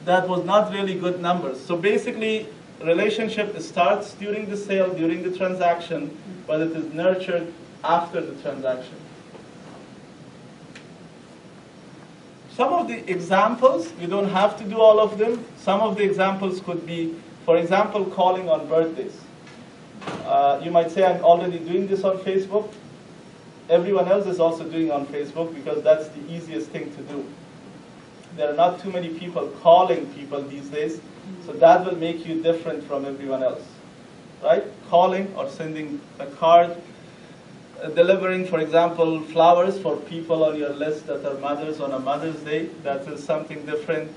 B: that was not really good numbers. So basically, relationship starts during the sale, during the transaction, but it is nurtured after the transaction. Some of the examples, you don't have to do all of them. Some of the examples could be, for example, calling on birthdays. You might say, I'm already doing this on Facebook. Everyone else is also doing on Facebook because that's the easiest thing to do. There are not too many people calling people these days, so that will make you different from everyone else, right? Calling or sending a card, delivering, for example, flowers for people on your list that are mothers on a Mother's Day. That is something different.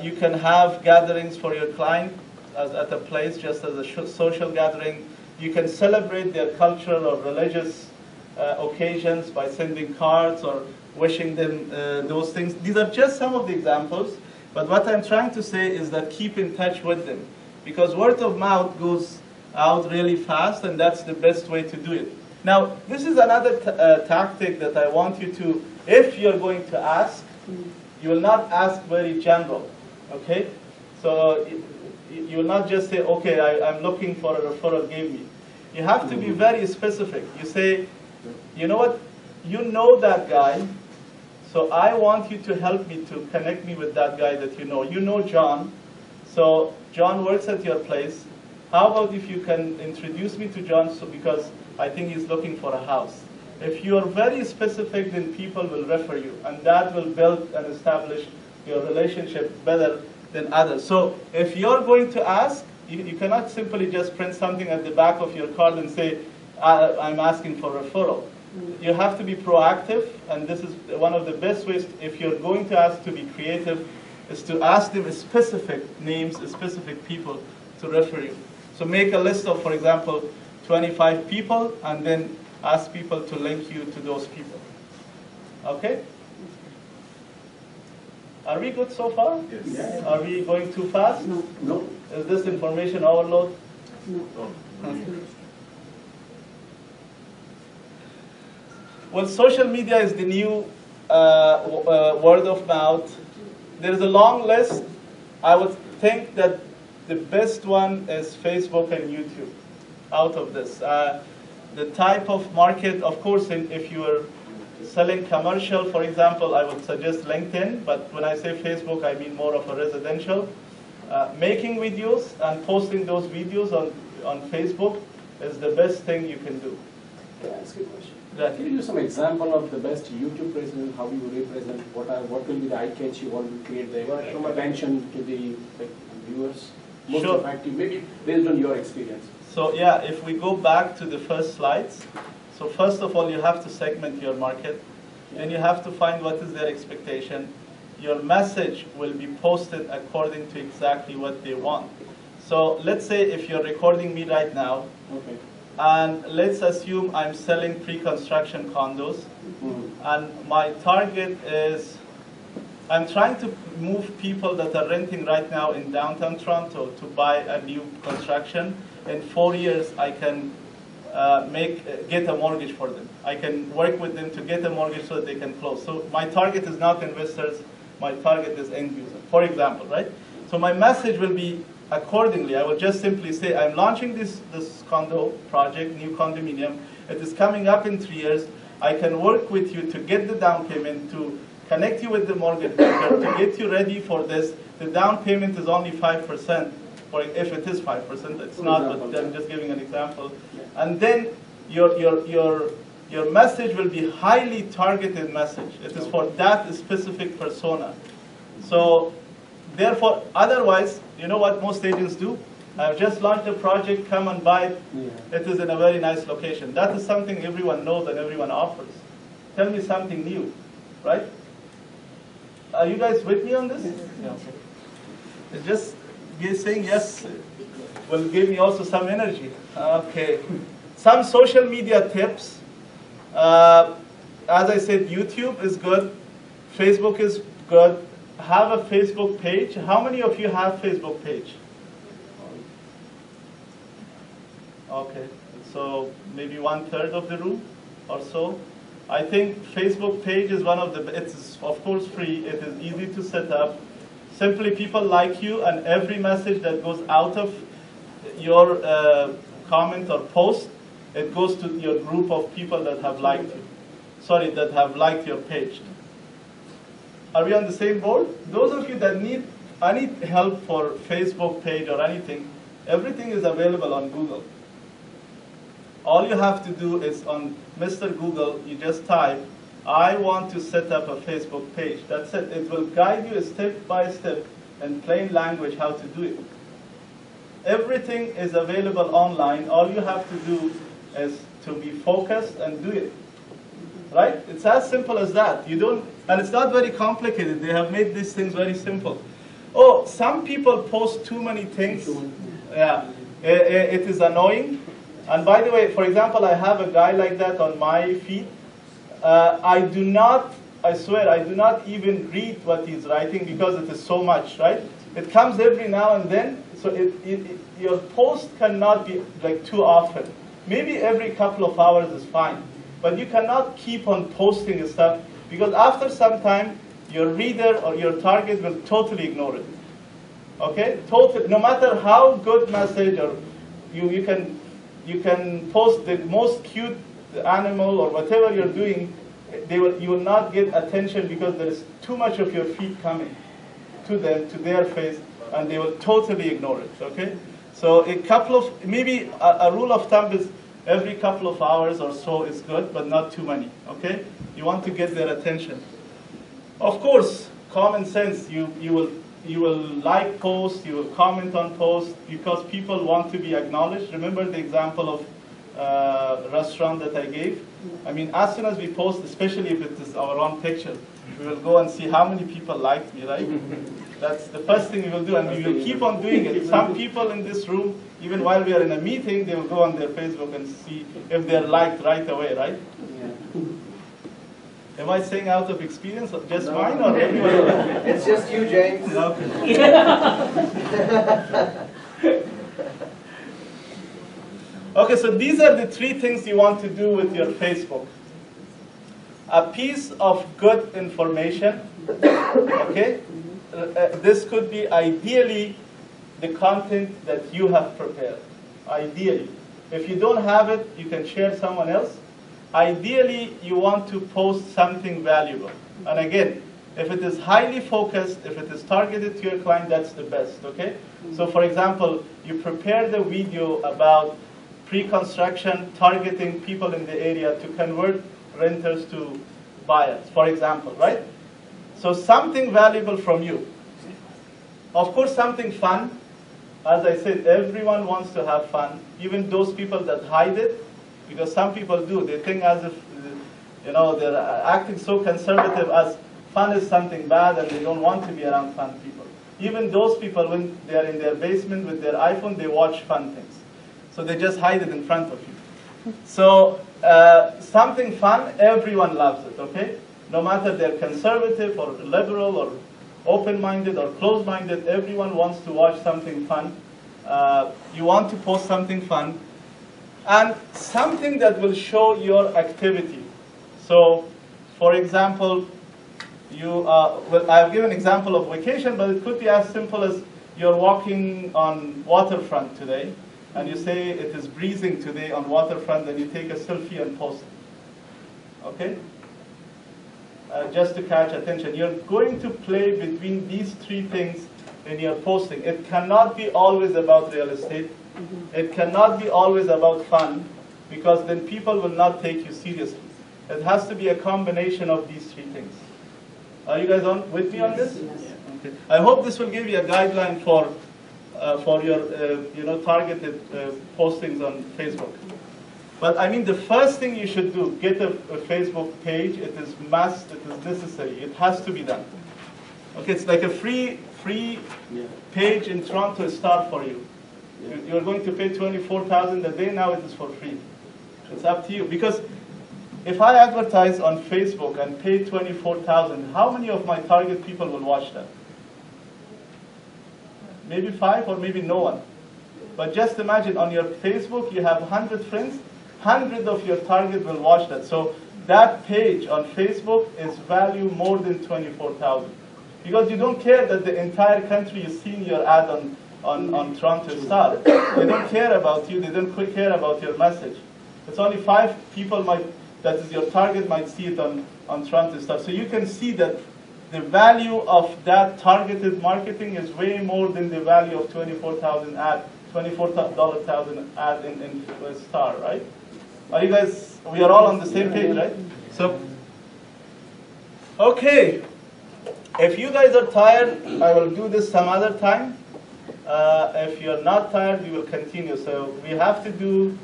B: You can have gatherings for your client at a place just as a social gathering. You can celebrate their cultural or religious occasions by sending cards or wishing them those things. These are just some of the examples, but what I'm trying to say is that keep in touch with them, because word of mouth goes out really fast, and that's the best way to do it. Now, this is another tactic that I want you to, if you're going to ask, you will not ask very general, okay? So you will not just say, okay, I'm looking for a referral, give me. You have to be very specific. You say, you know what, you know that guy, so I want you to help me to connect me with that guy that you know. You know John, so John works at your place. How about if you can introduce me to John, because I think he's looking for a house. If you are very specific, then people will refer you, and that will build and establish your relationship better than others. So if you're going to ask, you cannot simply just print something at the back of your card and say, I'm asking for referral. You have to be proactive, and this is one of the best ways, if you're going to ask, to be creative, is to ask them specific names, specific people to refer you. So make a list of, for example, 25 people, and then ask people to link you to those people. Okay? Are we good so far?
I: Yes.
B: Are we going too fast?
F: No.
I: No.
B: Is this information overload?
F: No.
B: Okay. Well, social media is the new word of mouth. There is a long list. I would think that the best one is Facebook and YouTube out of this. The type of market, of course, if you are selling commercial, for example, I would suggest LinkedIn, but when I say Facebook, I mean more of a residential. Making videos and posting those videos on Facebook is the best thing you can do.
G: Can I ask you a question?
B: Yeah.
G: Can you give some example of the best YouTube presence, how you represent, what will be the eye catch you want to create the attention to the viewers? Most
B: Sure.
G: effective, maybe based on your experience.
B: So yeah, if we go back to the first slides, so first of all, you have to segment your market. Then you have to find what is their expectation. Your message will be posted according to exactly what they want. So let's say if you're recording me right now,
G: Okay.
B: and let's assume I'm selling pre-construction condos, and my target is, I'm trying to move people that are renting right now in downtown Toronto to buy a new construction. In 4 years, I can get a mortgage for them. I can work with them to get a mortgage so that they can close. So my target is not investors, my target is end user, for example, right? So my message will be accordingly. I will just simply say, I'm launching this condo project, new condominium. It is coming up in 3 years. I can work with you to get the down payment, to connect you with the mortgage broker, to get you ready for this. The down payment is only 5%, or if it is 5%, it's not, but I'm just giving an example. And then your message will be highly targeted message. It is for that specific persona. So therefore, otherwise, you know what most agents do? I've just launched a project, come and buy it.
G: Yeah.
B: It is in a very nice location. That is something everyone knows and everyone offers. Tell me something new, right? Are you guys with me on this? Yeah. It's just saying yes will give me also some energy. Okay. Some social media tips. As I said, YouTube is good. Facebook is good. Have a Facebook page. How many of you have Facebook page? Okay, so maybe 1/3 of the room or so. I think Facebook page is one of the, it's of course free, it is easy to set up. Simply people like you, and every message that goes out of your comment or post, it goes to your group of people that have liked you. Sorry, that have liked your page. Are we on the same board? Those of you that need any help for Facebook page or anything, everything is available on Google. All you have to do is on Mr. Google, you just type, I want to set up a Facebook page. That's it. It will guide you step by step in plain language how to do it. Everything is available online. All you have to do is to be focused and do it. Right? It's as simple as that. You don't, and it's not very complicated. They have made these things very simple. Oh, some people post too many things. Yeah, it is annoying. And by the way, for example, I have a guy like that on my feed. I swear, I do not even read what he's writing because it is so much, right? It comes every now and then, so your post cannot be like too often. Maybe every couple of hours is fine, but you cannot keep on posting stuff because after some time, your reader or your target will totally ignore it. Okay? Totally, no matter how good message or you can post the most cute animal or whatever you're doing, you will not get attention because there is too much of your feed coming to them, to their face, and they will totally ignore it, okay? So maybe a rule of thumb is every couple of hours or so is good, but not too many, okay? You want to get their attention. Of course, common sense, you will like posts, you will comment on posts because people want to be acknowledged. Remember the example of restaurant that I gave? I mean, as soon as we post, especially if it is our own picture, we will go and see how many people liked me, right? That's the first thing we will do, and we will keep on doing it. Some people in this room, even while we are in a meeting, they will go on their Facebook and see if they're liked right away, right? Yeah. Am I saying out of experience, or just mine, or everyone?
D: It's just you, James.
B: Okay. Okay, so these are the 3 things you want to do with your Facebook. A piece of good information, okay? This could be ideally the content that you have prepared, ideally. If you don't have it, you can share someone else. Ideally, you want to post something valuable. And again, if it is highly focused, if it is targeted to your client, that's the best, okay? So for example, you prepare the video about pre-construction, targeting people in the area to convert renters to buyers, for example, right? So something valuable from you. Of course, something fun. As I said, everyone wants to have fun, even those people that hide it, because some people do. They think as if, they're acting so conservative as fun is something bad and they don't want to be around fun people. Even those people, when they're in their basement with their iPhone, they watch fun things. So they just hide it in front of you. So something fun, everyone loves it, okay? No matter they're conservative or liberal or open-minded or closed-minded, everyone wants to watch something fun. You want to post something fun. And something that will show your activity. So, for example, I've given an example of vacation, but it could be as simple as you're walking on waterfront today, and you say it is breezing today on waterfront, and you take a selfie and post it. Okay? Just to catch attention. You're going to play between these 3 things in your posting. It cannot be always about real estate. It cannot be always about fun, because then people will not take you seriously. It has to be a combination of these 3 things. Are you guys with me on this? Yes. Okay. I hope this will give you a guideline for your targeted postings on Facebook. But I mean, the first thing you should do, get a Facebook page. It is must. It is necessary. It has to be done. Okay, it's like a free page in Toronto to start for you. You're going to pay $24,000 a day. Now it is for free. It's up to you. Because if I advertise on Facebook and pay $24,000, how many of my target people will watch that? Maybe 5 or maybe no one. But just imagine on your Facebook you have 100 friends, 100 of your target will watch that. So that page on Facebook is value more than $24,000. Because you don't care that the entire country is seeing your ad on Toronto Star. They don't care about you. They don't care about your message. It's only 5 people that is your target might see it on Toronto Star. So you can see that the value of that targeted marketing is way more than the value of $24,000 ad in Star, right? Are you guys? We are all on the same page, right? So, okay. If you guys are tired, I will do this some other time. If you're not tired, we will continue. So we have to do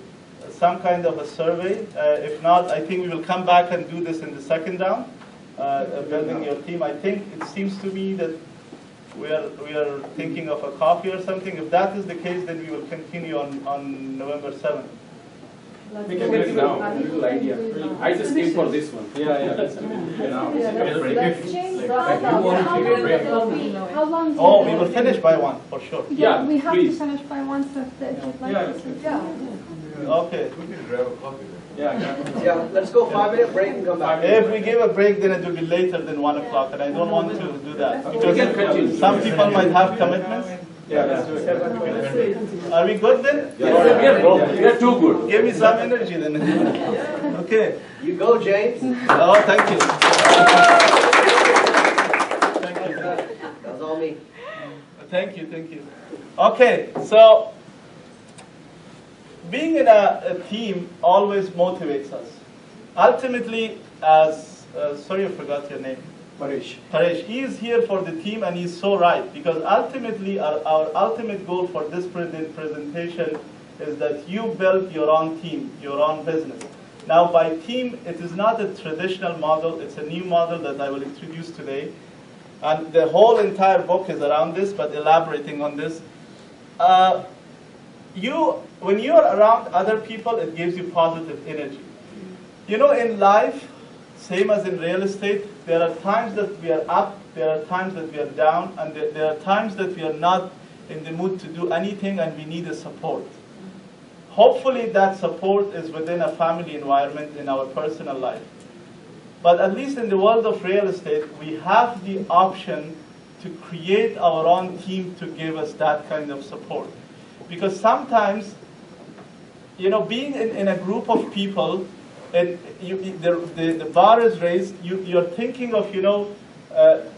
B: some kind of a survey. If not, I think we will come back and do this in the second round, building your team. I think it seems to me that we are thinking of a coffee or something. If that is the case, then we will continue on November 7th.
G: We can get now. A little idea. I just came for this one. Yeah.
K: Let's change how long?
B: Oh, we will finish by 1 for sure.
K: Yeah, we have
G: please.
K: to finish by 1, so if you'd like to. Yeah.
B: Okay.
H: We can grab a coffee then.
D: Yeah, let's go 5-minute break and come back.
B: If we give a break, then it will be later than 1 o'clock, and I don't want to do that because some people might have commitments.
G: Yeah, let's do it.
B: Are we good then?
G: We are too good.
B: Give me some energy then. Okay.
D: You go, James.
B: Oh, thank you.
D: That was all me.
B: Thank you. Okay, so being in a team always motivates us. Ultimately, as sorry, I forgot your name. Paresh, he is here for the team, and he's so right, because ultimately our ultimate goal for this presentation is that you build your own team, your own business. Now, by team, it is not a traditional model. It's a new model that I will introduce today. And the whole entire book is around this, but elaborating on this. When you are around other people, it gives you positive energy. You know, in life, same as in real estate, there are times that we are up, there are times that we are down, and there are times that we are not in the mood to do anything and we need a support. Hopefully that support is within a family environment in our personal life. But at least in the world of real estate, we have the option to create our own team to give us that kind of support. Because sometimes, you know, being in a group of people, and the bar is raised, you're thinking of,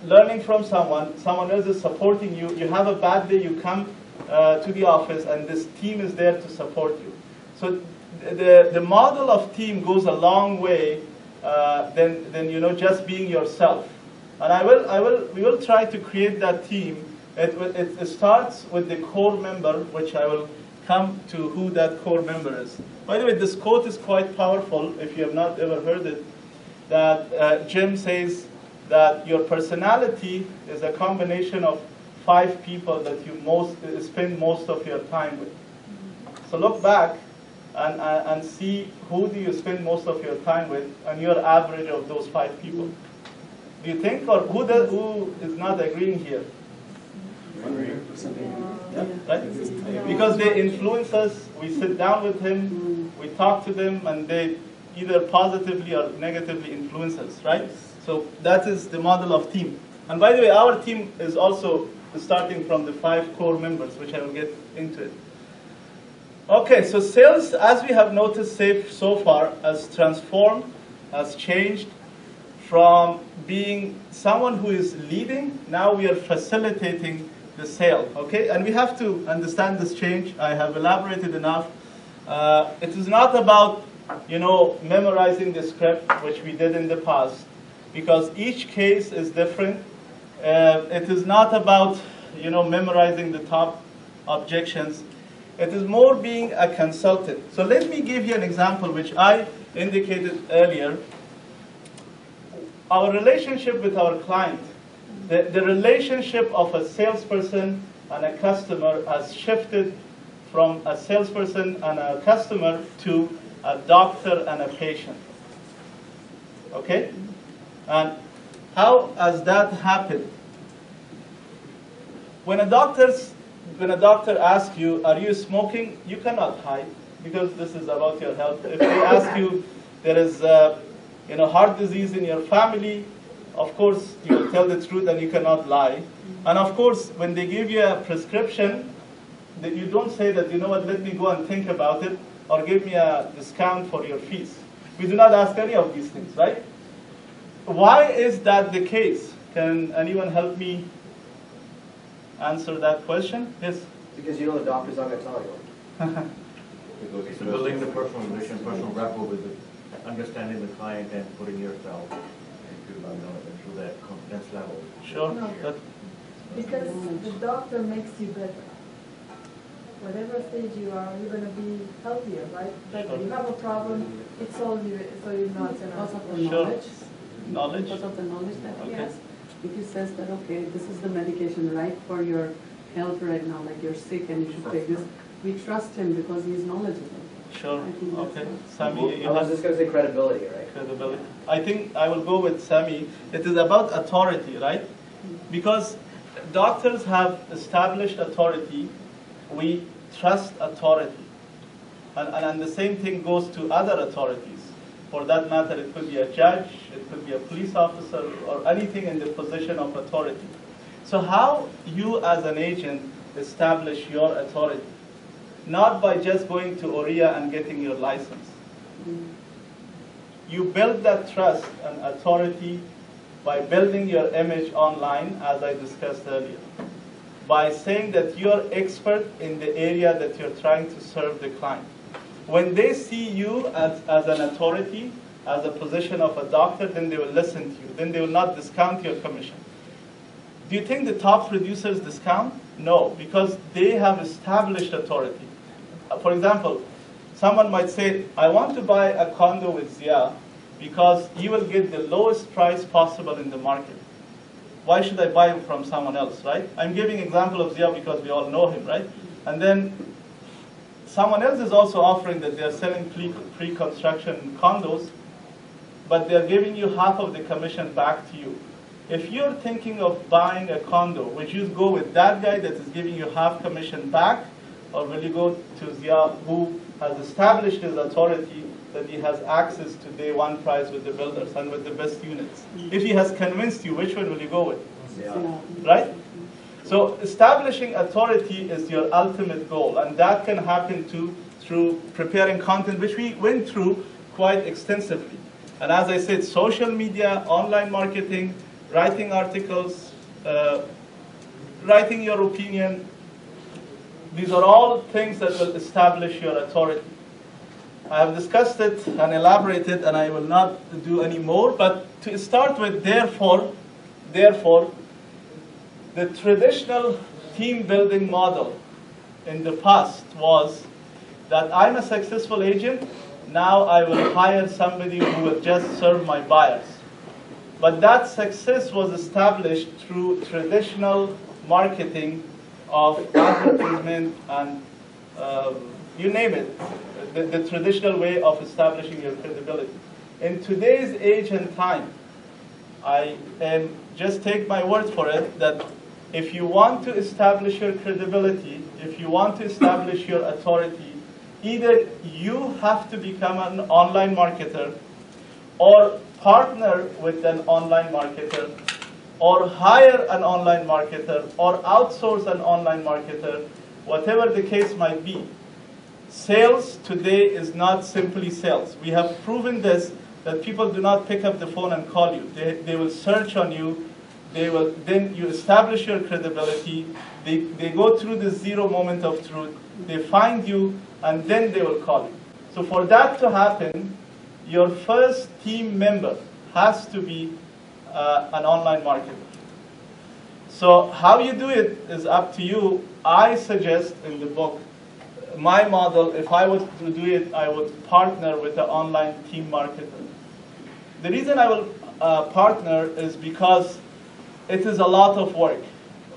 B: learning from someone else is supporting you. You have a bad day, you come to the office, and this team is there to support you. So the model of team goes a long way than just being yourself. And we will try to create that team. It starts with the core member, which I will come to who that core member is. By the way, this quote is quite powerful, if you have not ever heard it, that Jim says that your personality is a combination of 5 people that you spend most of your time with. So look back and see who do you spend most of your time with, and your average of those 5 people. Do you think, or who is not agreeing here?
G: 100%.
B: Yeah, right? Because they influence us, we sit down with him, we talk to them, and they either positively or negatively influence us, right? So that is the model of team. And by the way, our team is also starting from the 5 core members, which I will get into it. Okay, so sales, as we have noticed so far, has transformed, has changed from being someone who is leading. Now we are facilitating the sale, okay? And we have to understand this change. I have elaborated enough. It is not about, memorizing the script, which we did in the past, because each case is different, It is not about, memorizing the top objections. It is more being a consultant. So let me give you an example which I indicated earlier. Our relationship with our client, the relationship of a salesperson and a customer has shifted from a salesperson and a customer to a doctor and a patient. Okay? And how has that happened? When a doctor asks you, are you smoking? You cannot hide because this is about your health. If they ask you, there is heart disease in your family, of course you will tell the truth and you cannot lie. And of course, when they give you a prescription, that you don't say that, let me go and think about it, or give me a discount for your fees. We do not ask any of these things, right? Why is that the case? Can anyone help me answer that question? Yes?
D: Because the doctor's not going to tell you.
H: Because it's building the personal relation, personal rapport with the understanding the client and putting yourself into that confidence level.
B: Sure.
K: No, because the doctor makes you better. Whatever stage you are, you're going to be healthier, right? But
B: Sure.
K: you have a problem, it's all you, so you're not going
F: Because
K: to.
F: of the
B: Sure.
F: knowledge. Because of the knowledge that he has. If he says that, okay, this is the medication right for your health right now, like you're sick and you should take this, we trust him because he's knowledgeable.
B: Sure.
F: I think that's
B: Okay.
F: what-
B: Sami, you
D: I was
B: have
D: just going to say credibility, right?
B: credibility. I think I will go with Sami. It is about authority, right? Because doctors have established authority. We trust authority. And the same thing goes to other authorities. For that matter, it could be a judge, it could be a police officer, or anything in the position of authority. So how you as an agent establish your authority? Not by just going to ORIA and getting your license. You build that trust and authority by building your image online, as I discussed earlier. By saying that you're expert in the area that you're trying to serve the client. When they see you as an authority, as a position of a doctor, then they will listen to you. Then they will not discount your commission. Do you think the top producers discount? No, because they have established authority. For example, someone might say, I want to buy a condo with Zia because he will get the lowest price possible in the market. Why should I buy from someone else, right? I'm giving example of Zia because we all know him, right? And then someone else is also offering that they're selling pre-construction condos, but they're giving you half of the commission back to you. If you're thinking of buying a condo, would you go with that guy that is giving you half commission back, or will you go to Zia, who has established his authority that he has access to day one price with the builders and with the best units? If he has convinced you, which one will you go with?
D: Yeah.
B: Right? So establishing authority is your ultimate goal, and that can happen through preparing content, which we went through quite extensively. And as I said, social media, online marketing, writing articles, writing your opinion, these are all things that will establish your authority. I have discussed it and elaborated, and I will not do any more, but to start with, therefore, the traditional team building model in the past was that I'm a successful agent, now I will hire somebody who will just serve my buyers. But that success was established through traditional marketing of advertisement and you name it, the traditional way of establishing your credibility. In today's age and time, I am, just take my word for it, that if you want to establish your credibility, if you want to establish your authority, either you have to become an online marketer, or partner with an online marketer, or hire an online marketer, or outsource an online marketer, whatever the case might be. Sales today is not simply sales. We have proven this, that people do not pick up the phone and call you. They will search on you. Then you establish your credibility. They go through the zero moment of truth. They find you, and then they will call you. So for that to happen, your first team member has to be an online marketer. So how you do it is up to you. I suggest in the book, my model, if I was to do it, I would partner with an online team marketer. The reason I will partner is because it is a lot of work.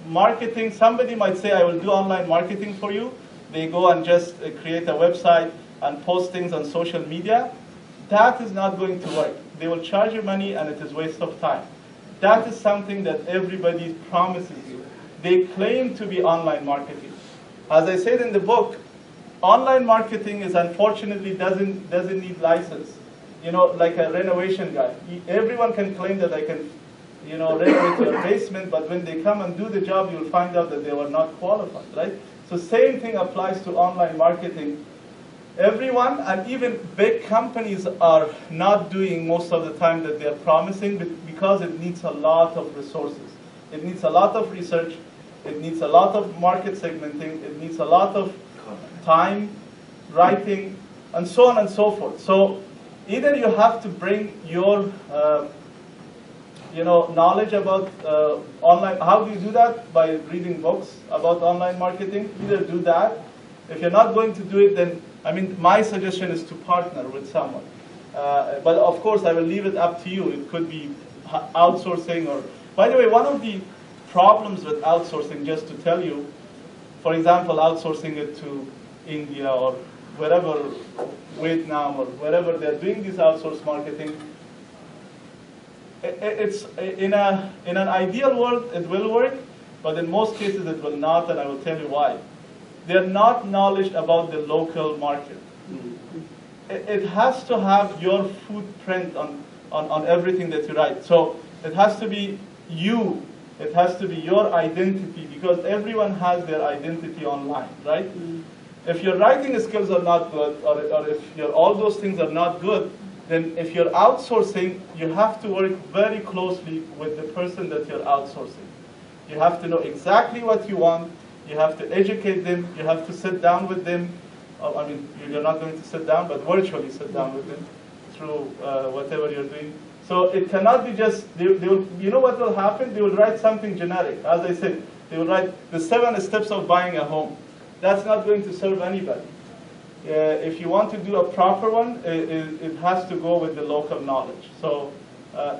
B: Marketing, somebody might say, I will do online marketing for you. They go and just create a website and post things on social media. That is not going to work. They will charge you money and it is waste of time. That is something that everybody promises you. They claim to be online marketing. As I said in the book, online marketing is unfortunately doesn't need license. You know, like a renovation guy. Everyone can claim that I can, renovate your basement, but when they come and do the job, you'll find out that they were not qualified, right? So same thing applies to online marketing. Everyone, and even big companies, are not doing most of the time that they're promising because it needs a lot of resources. It needs a lot of research. It needs a lot of market segmenting. It needs a lot of time, writing, and so on and so forth. So either you have to bring your knowledge about online. How do you do that? By reading books about online marketing. Either do that. If you're not going to do it, then, my suggestion is to partner with someone. But of course, I will leave it up to you. It could be outsourcing or, by the way, one of the problems with outsourcing, just to tell you, for example, outsourcing it to India or wherever, Vietnam or wherever they're doing this outsource marketing, it's in an ideal world it will work, but in most cases it will not, and I will tell you why. They're not knowledge about the local market. It has to have your footprint on everything that you write. So it has to be you. It has to be your identity, because everyone has their identity online, right? If your writing skills are not good, or if all those things are not good, then if you're outsourcing, you have to work very closely with the person that you're outsourcing. You have to know exactly what you want. You have to educate them. You have to sit down with them. You're not going to sit down, but virtually sit down with them through whatever you're doing. So it cannot be just, you know what will happen? They will write something generic. As I said, they will write the 7 steps of buying a home. That's not going to serve anybody. If you want to do a proper one, it has to go with the local knowledge. So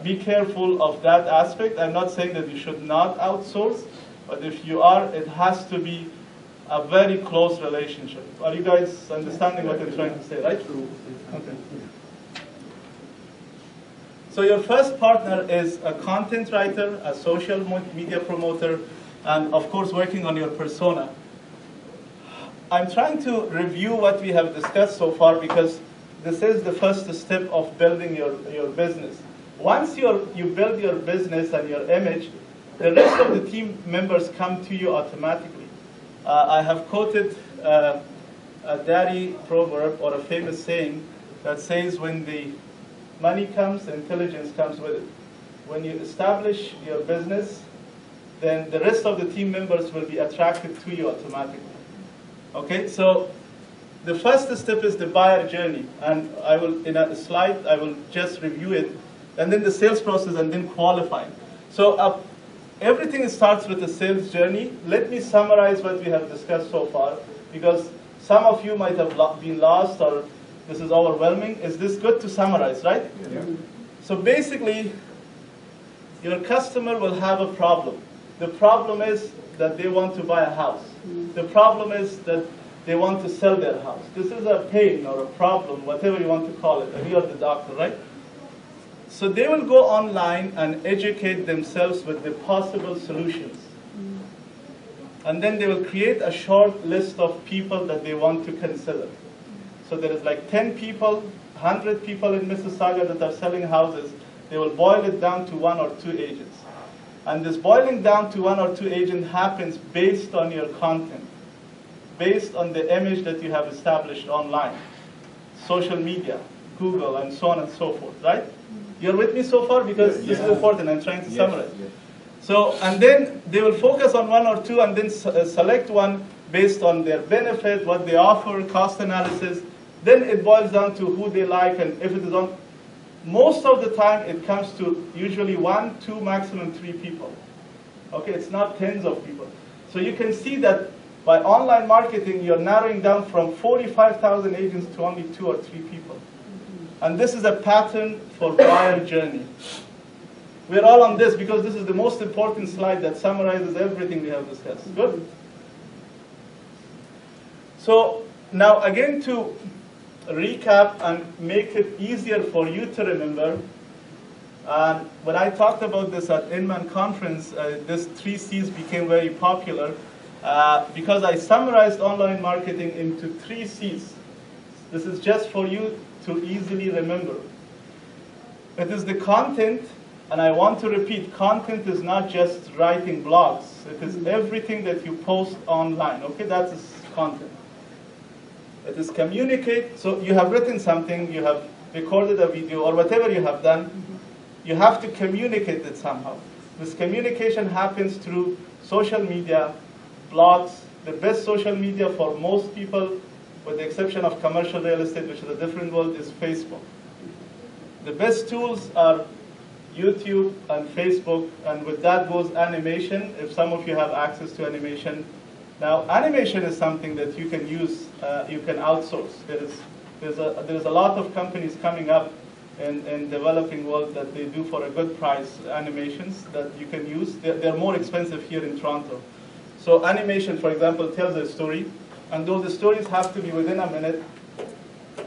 B: be careful of that aspect. I'm not saying that you should not outsource, but if you are, it has to be a very close relationship. Are you guys understanding what I'm trying to say, right? Okay. So your first partner is a content writer, a social media promoter, and of course working on your persona. I'm trying to review what we have discussed so far, because this is the first step of building your business. Once you build your business and your image, the rest of the team members come to you automatically. I have quoted a Dari proverb, or a famous saying, that says, when the money comes, intelligence comes with it. When you establish your business, then the rest of the team members will be attracted to you automatically. Okay, so the first step is the buyer journey, and I will, in a slide, I will just review it, and then the sales process, and then qualifying. So everything starts with the sales journey. Let me summarize what we have discussed so far, because some of you might have been lost, or this is overwhelming. Is this good to summarize, right? Yeah. So basically, your customer will have a problem. The problem is that they want to buy a house. The problem is that they want to sell their house. This is a pain or a problem, whatever you want to call it. And you are the doctor, right? So they will go online and educate themselves with the possible solutions. And then they will create a short list of people that they want to consider. So there is like 10 people, 100 people in Mississauga that are selling houses. They will boil it down to 1 or 2 agents. And this boiling down to 1 or 2 agents happens based on your content, based on the image that you have established online, social media, Google, and so on and so forth, right? You're with me so far? Because this is important. I'm trying to summarize. So, and then they will focus on 1 or 2, and then select one based on their benefit, what they offer, cost analysis. Then it boils down to who they like, and if it is on. Most of the time, it comes to usually 1, 2, maximum 3 people. Okay, it's not tens of people. So you can see that by online marketing, you're narrowing down from 45,000 agents to only 2 or 3 people. And this is a pattern for buyer journey. We're all on this because this is the most important slide that summarizes everything we have discussed. Good? So now again, to recap and make it easier for you to remember, when I talked about this at Inman conference, this 3 C's became very popular because I summarized online marketing into 3 C's. This is just for you to easily remember. It is the content, and I want to repeat, content is not just writing blogs. It is everything that you post online. Okay, that's content. It is communicate. So you have written something, you have recorded a video, or whatever you have done, you have to communicate it somehow. This communication happens through social media, blogs. The best social media for most people, with the exception of commercial real estate, which is a different world, is Facebook. The best tools are YouTube and Facebook, and with that goes animation, if some of you have access to animation. Now, animation is something that you can use, you can outsource. There's a lot of companies coming up in developing world that they do for a good price animations that you can use. They're more expensive here in Toronto. So animation, for example, tells a story, and though the stories have to be within a minute,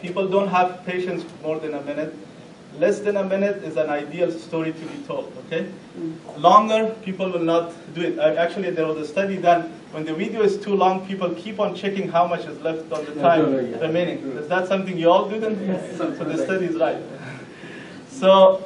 B: people don't have patience more than a minute. Less than a minute is an ideal story to be told, okay? Longer, people will not do it. Actually, there was a study done, when the video is too long, people keep on checking how much is left on the time remaining. Is that something you all do then? Yes. So the study is right. So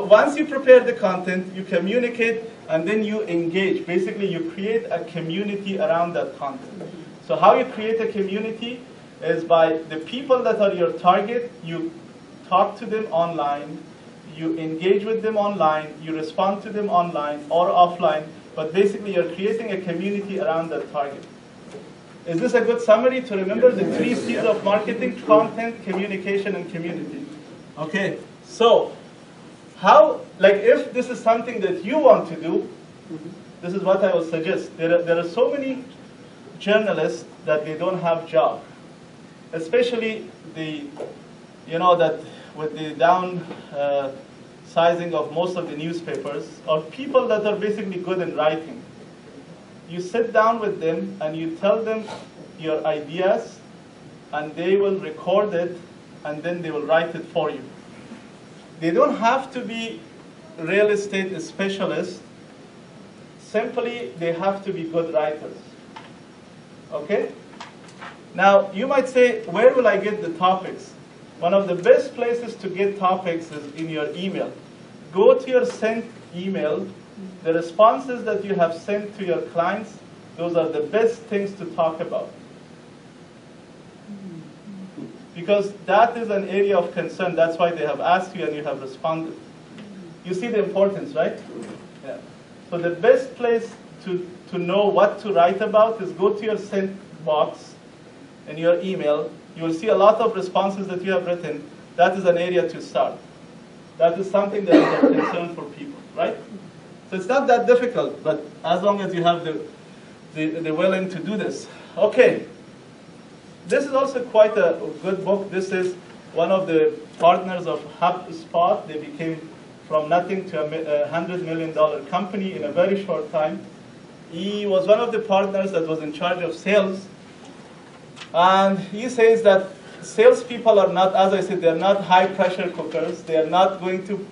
B: once you prepare the content, you communicate, and then you engage. Basically, you create a community around that content. So how you create a community is by the people that are your target, you talk to them online, you engage with them online, you respond to them online or offline, but basically you're creating a community around that target. Is this a good summary to remember the 3 C's of marketing? Content, communication, and community. Okay, so how, like if this is something that you want to do, this is what I will suggest. There are so many journalists that they don't have job, especially that with the downsizing of most of the newspapers, or people that are basically good in writing. You sit down with them and you tell them your ideas, and they will record it, and then they will write it for you. They don't have to be real estate specialists. Simply, they have to be good writers. Okay? Now, you might say, where will I get the topics? One of the best places to get topics is in your email. Go to your sent email. The responses that you have sent to your clients, those are the best things to talk about. Because that is an area of concern. That's why they have asked you and you have responded. You see the importance, right? Yeah. So the best place to know what to write about is go to your sent box in your email. You will see a lot of responses that you have written. That is an area to start. That is something that is a concern for people, right? So it's not that difficult, but as long as you have the willing to do this. Okay. This is also quite a good book. This is one of the partners of HubSpot. They became from nothing to a $100 million company in a very short time. He was one of the partners that was in charge of sales. And he says that salespeople are not, as I said, they're not high-pressure cookers. They are not going to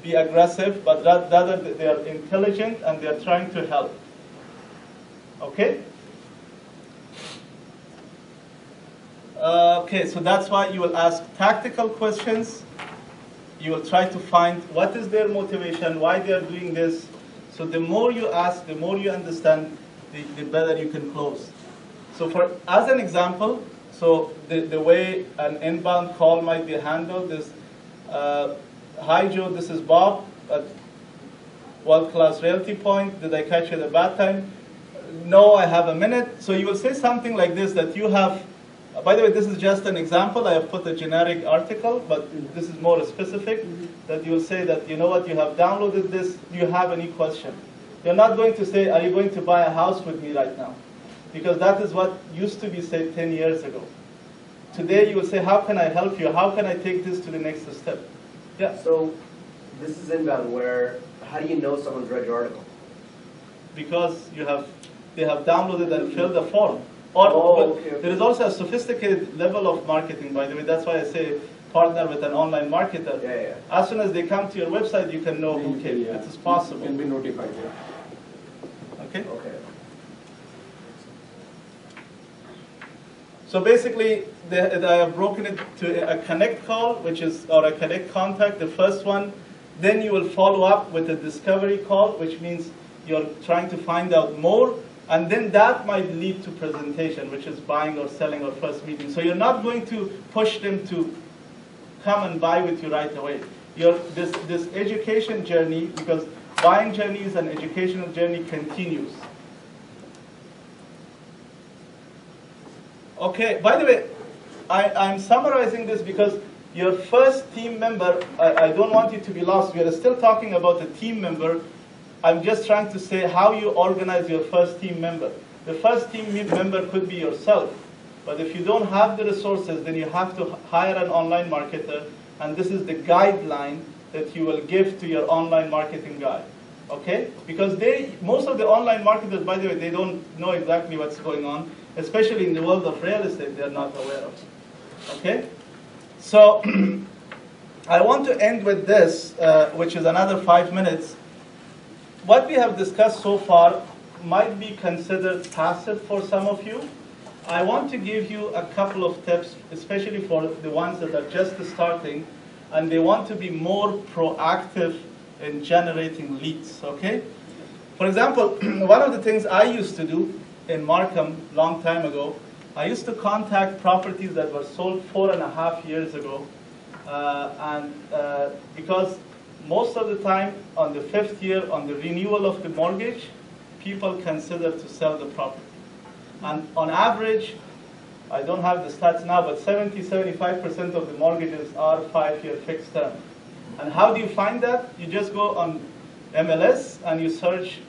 B: be aggressive, but rather they are intelligent and they are trying to help. Okay? Okay, so that's why you will ask tactical questions. You will try to find what is their motivation, why they are doing this. So the more you ask, the more you understand, the better you can close. So as an example, so the way an inbound call might be handled is, hi Joe, this is Bob at World-Class Realty Point. Did I catch you at a bad time? No, I have a minute. So you will say something like this, that you have, by the way, this is just an example. I have put a generic article, but this is more specific, that you will say that, you know what, you have downloaded this, do you have any question? You're not going to say, are you going to buy a house with me right now? Because that is what used to be said 10 years ago. Today you will say, how can I help you? How can I take this to the next step? Yeah.
D: So this is inbound where, how do you know someone's read your article?
B: Because they have downloaded and filled the form. Or
D: okay.
B: There is also a sophisticated level of marketing, by the way. That's why I say partner with an online marketer.
D: Yeah.
B: As soon as they come to your website, you can know, okay, it is possible.
G: Can be notified, yeah.
B: Okay?
D: Okay.
B: So basically, I have broken it to a connect call, or a connect contact, the first one. Then you will follow up with a discovery call, which means you're trying to find out more. And then that might lead to presentation, which is buying or selling or first meeting. So you're not going to push them to come and buy with you right away. This education journey, because buying journey is an educational journey, continues. Okay, by the way, I'm summarizing this because your first team member, I don't want you to be lost. We are still talking about a team member. I'm just trying to say how you organize your first team member. The first team member could be yourself. But if you don't have the resources, then you have to hire an online marketer. And this is the guideline that you will give to your online marketing guy. Okay? Because most of the online marketers, by the way, they don't know exactly what's going on. Especially in the world of real estate, they're not aware of it. Okay? So, I want to end with this, which is another 5 minutes. What we have discussed so far might be considered passive for some of you. I want to give you a couple of tips, especially for the ones that are just starting, and they want to be more proactive in generating leads, okay? For example, one of the things I used to do in Markham long time ago, I used to contact properties that were sold 4.5 years ago, because most of the time on the 5th year, on the renewal of the mortgage, people consider to sell the property. And on average, I don't have the stats now, but 70–75% of the mortgages are 5-year fixed term. And how do you find that? You just go on MLS and you search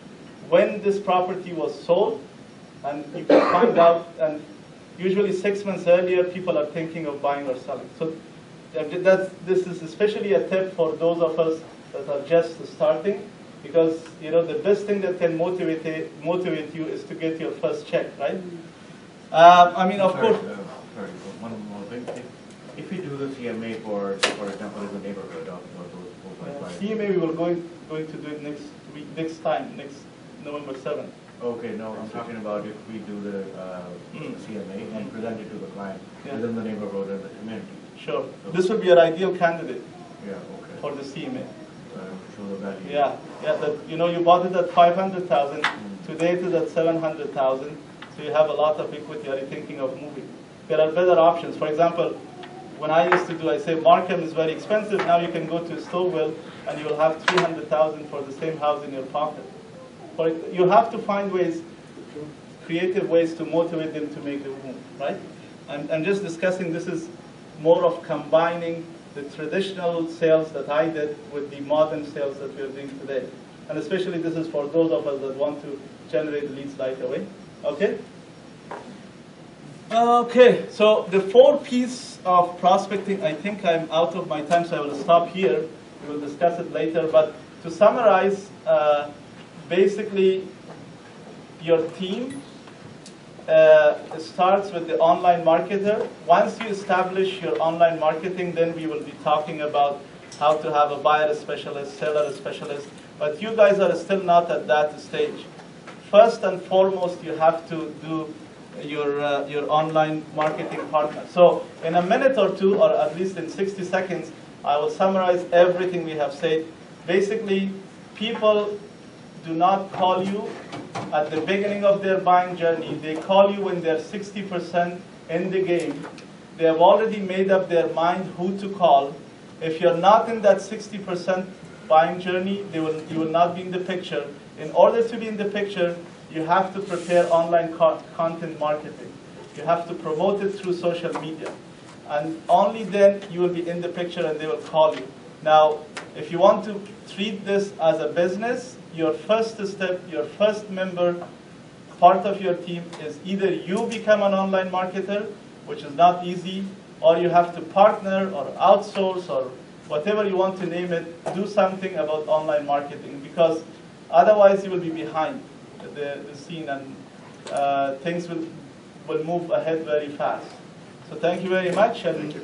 B: when this property was sold, and you can find out, and usually 6 months earlier, people are thinking of buying or selling. So this is especially a tip for those of us that are just starting, because the best thing that can motivate you is to get your first check, right? I mean, of course.
H: Sorry, one more thing. If you do the CMA for example, in the neighborhood of those 4.5.
B: CMA we will going to do it next November 7th.
H: Okay, no, I'm talking about if we do the CMA and present it to the client within the neighborhood and the community.
B: Sure. So this would be your ideal candidate.
H: Yeah. Okay.
B: For the CMA.
H: Show the value.
B: Yeah. That you bought it at 500,000. Today it is at 700,000. So you have a lot of equity. Are you thinking of moving? There are better options. For example, when I used to do, I say Markham is very expensive. Now you can go to Stouffville and you will have 300,000 for the same house in your pocket. You have to find ways, creative ways to motivate them to make the move, right? I'm just discussing, this is more of combining the traditional sales that I did with the modern sales that we are doing today. And especially this is for those of us that want to generate leads right away. Okay? Okay, so the 4 P's of prospecting, I think I'm out of my time, so I will stop here. We will discuss it later. But to summarize, basically, your team starts with the online marketer. Once you establish your online marketing, then we will be talking about how to have a buyer specialist, seller specialist. But you guys are still not at that stage. First and foremost, you have to do your online marketing partner. So in a minute or two, or at least in 60 seconds, I will summarize everything we have said. Basically, people do not call you at the beginning of their buying journey. They call you when they're 60% in the game. They have already made up their mind who to call. If you're not in that 60% buying journey, you will not be in the picture. In order to be in the picture, you have to prepare online content marketing. You have to promote it through social media. And only then you will be in the picture and they will call you. Now, if you want to treat this as a business, your first step, your first member, part of your team is either you become an online marketer, which is not easy, or you have to partner or outsource or whatever you want to name it, do something about online marketing, because otherwise you will be behind the scene, and things will move ahead very fast. So thank you very much. And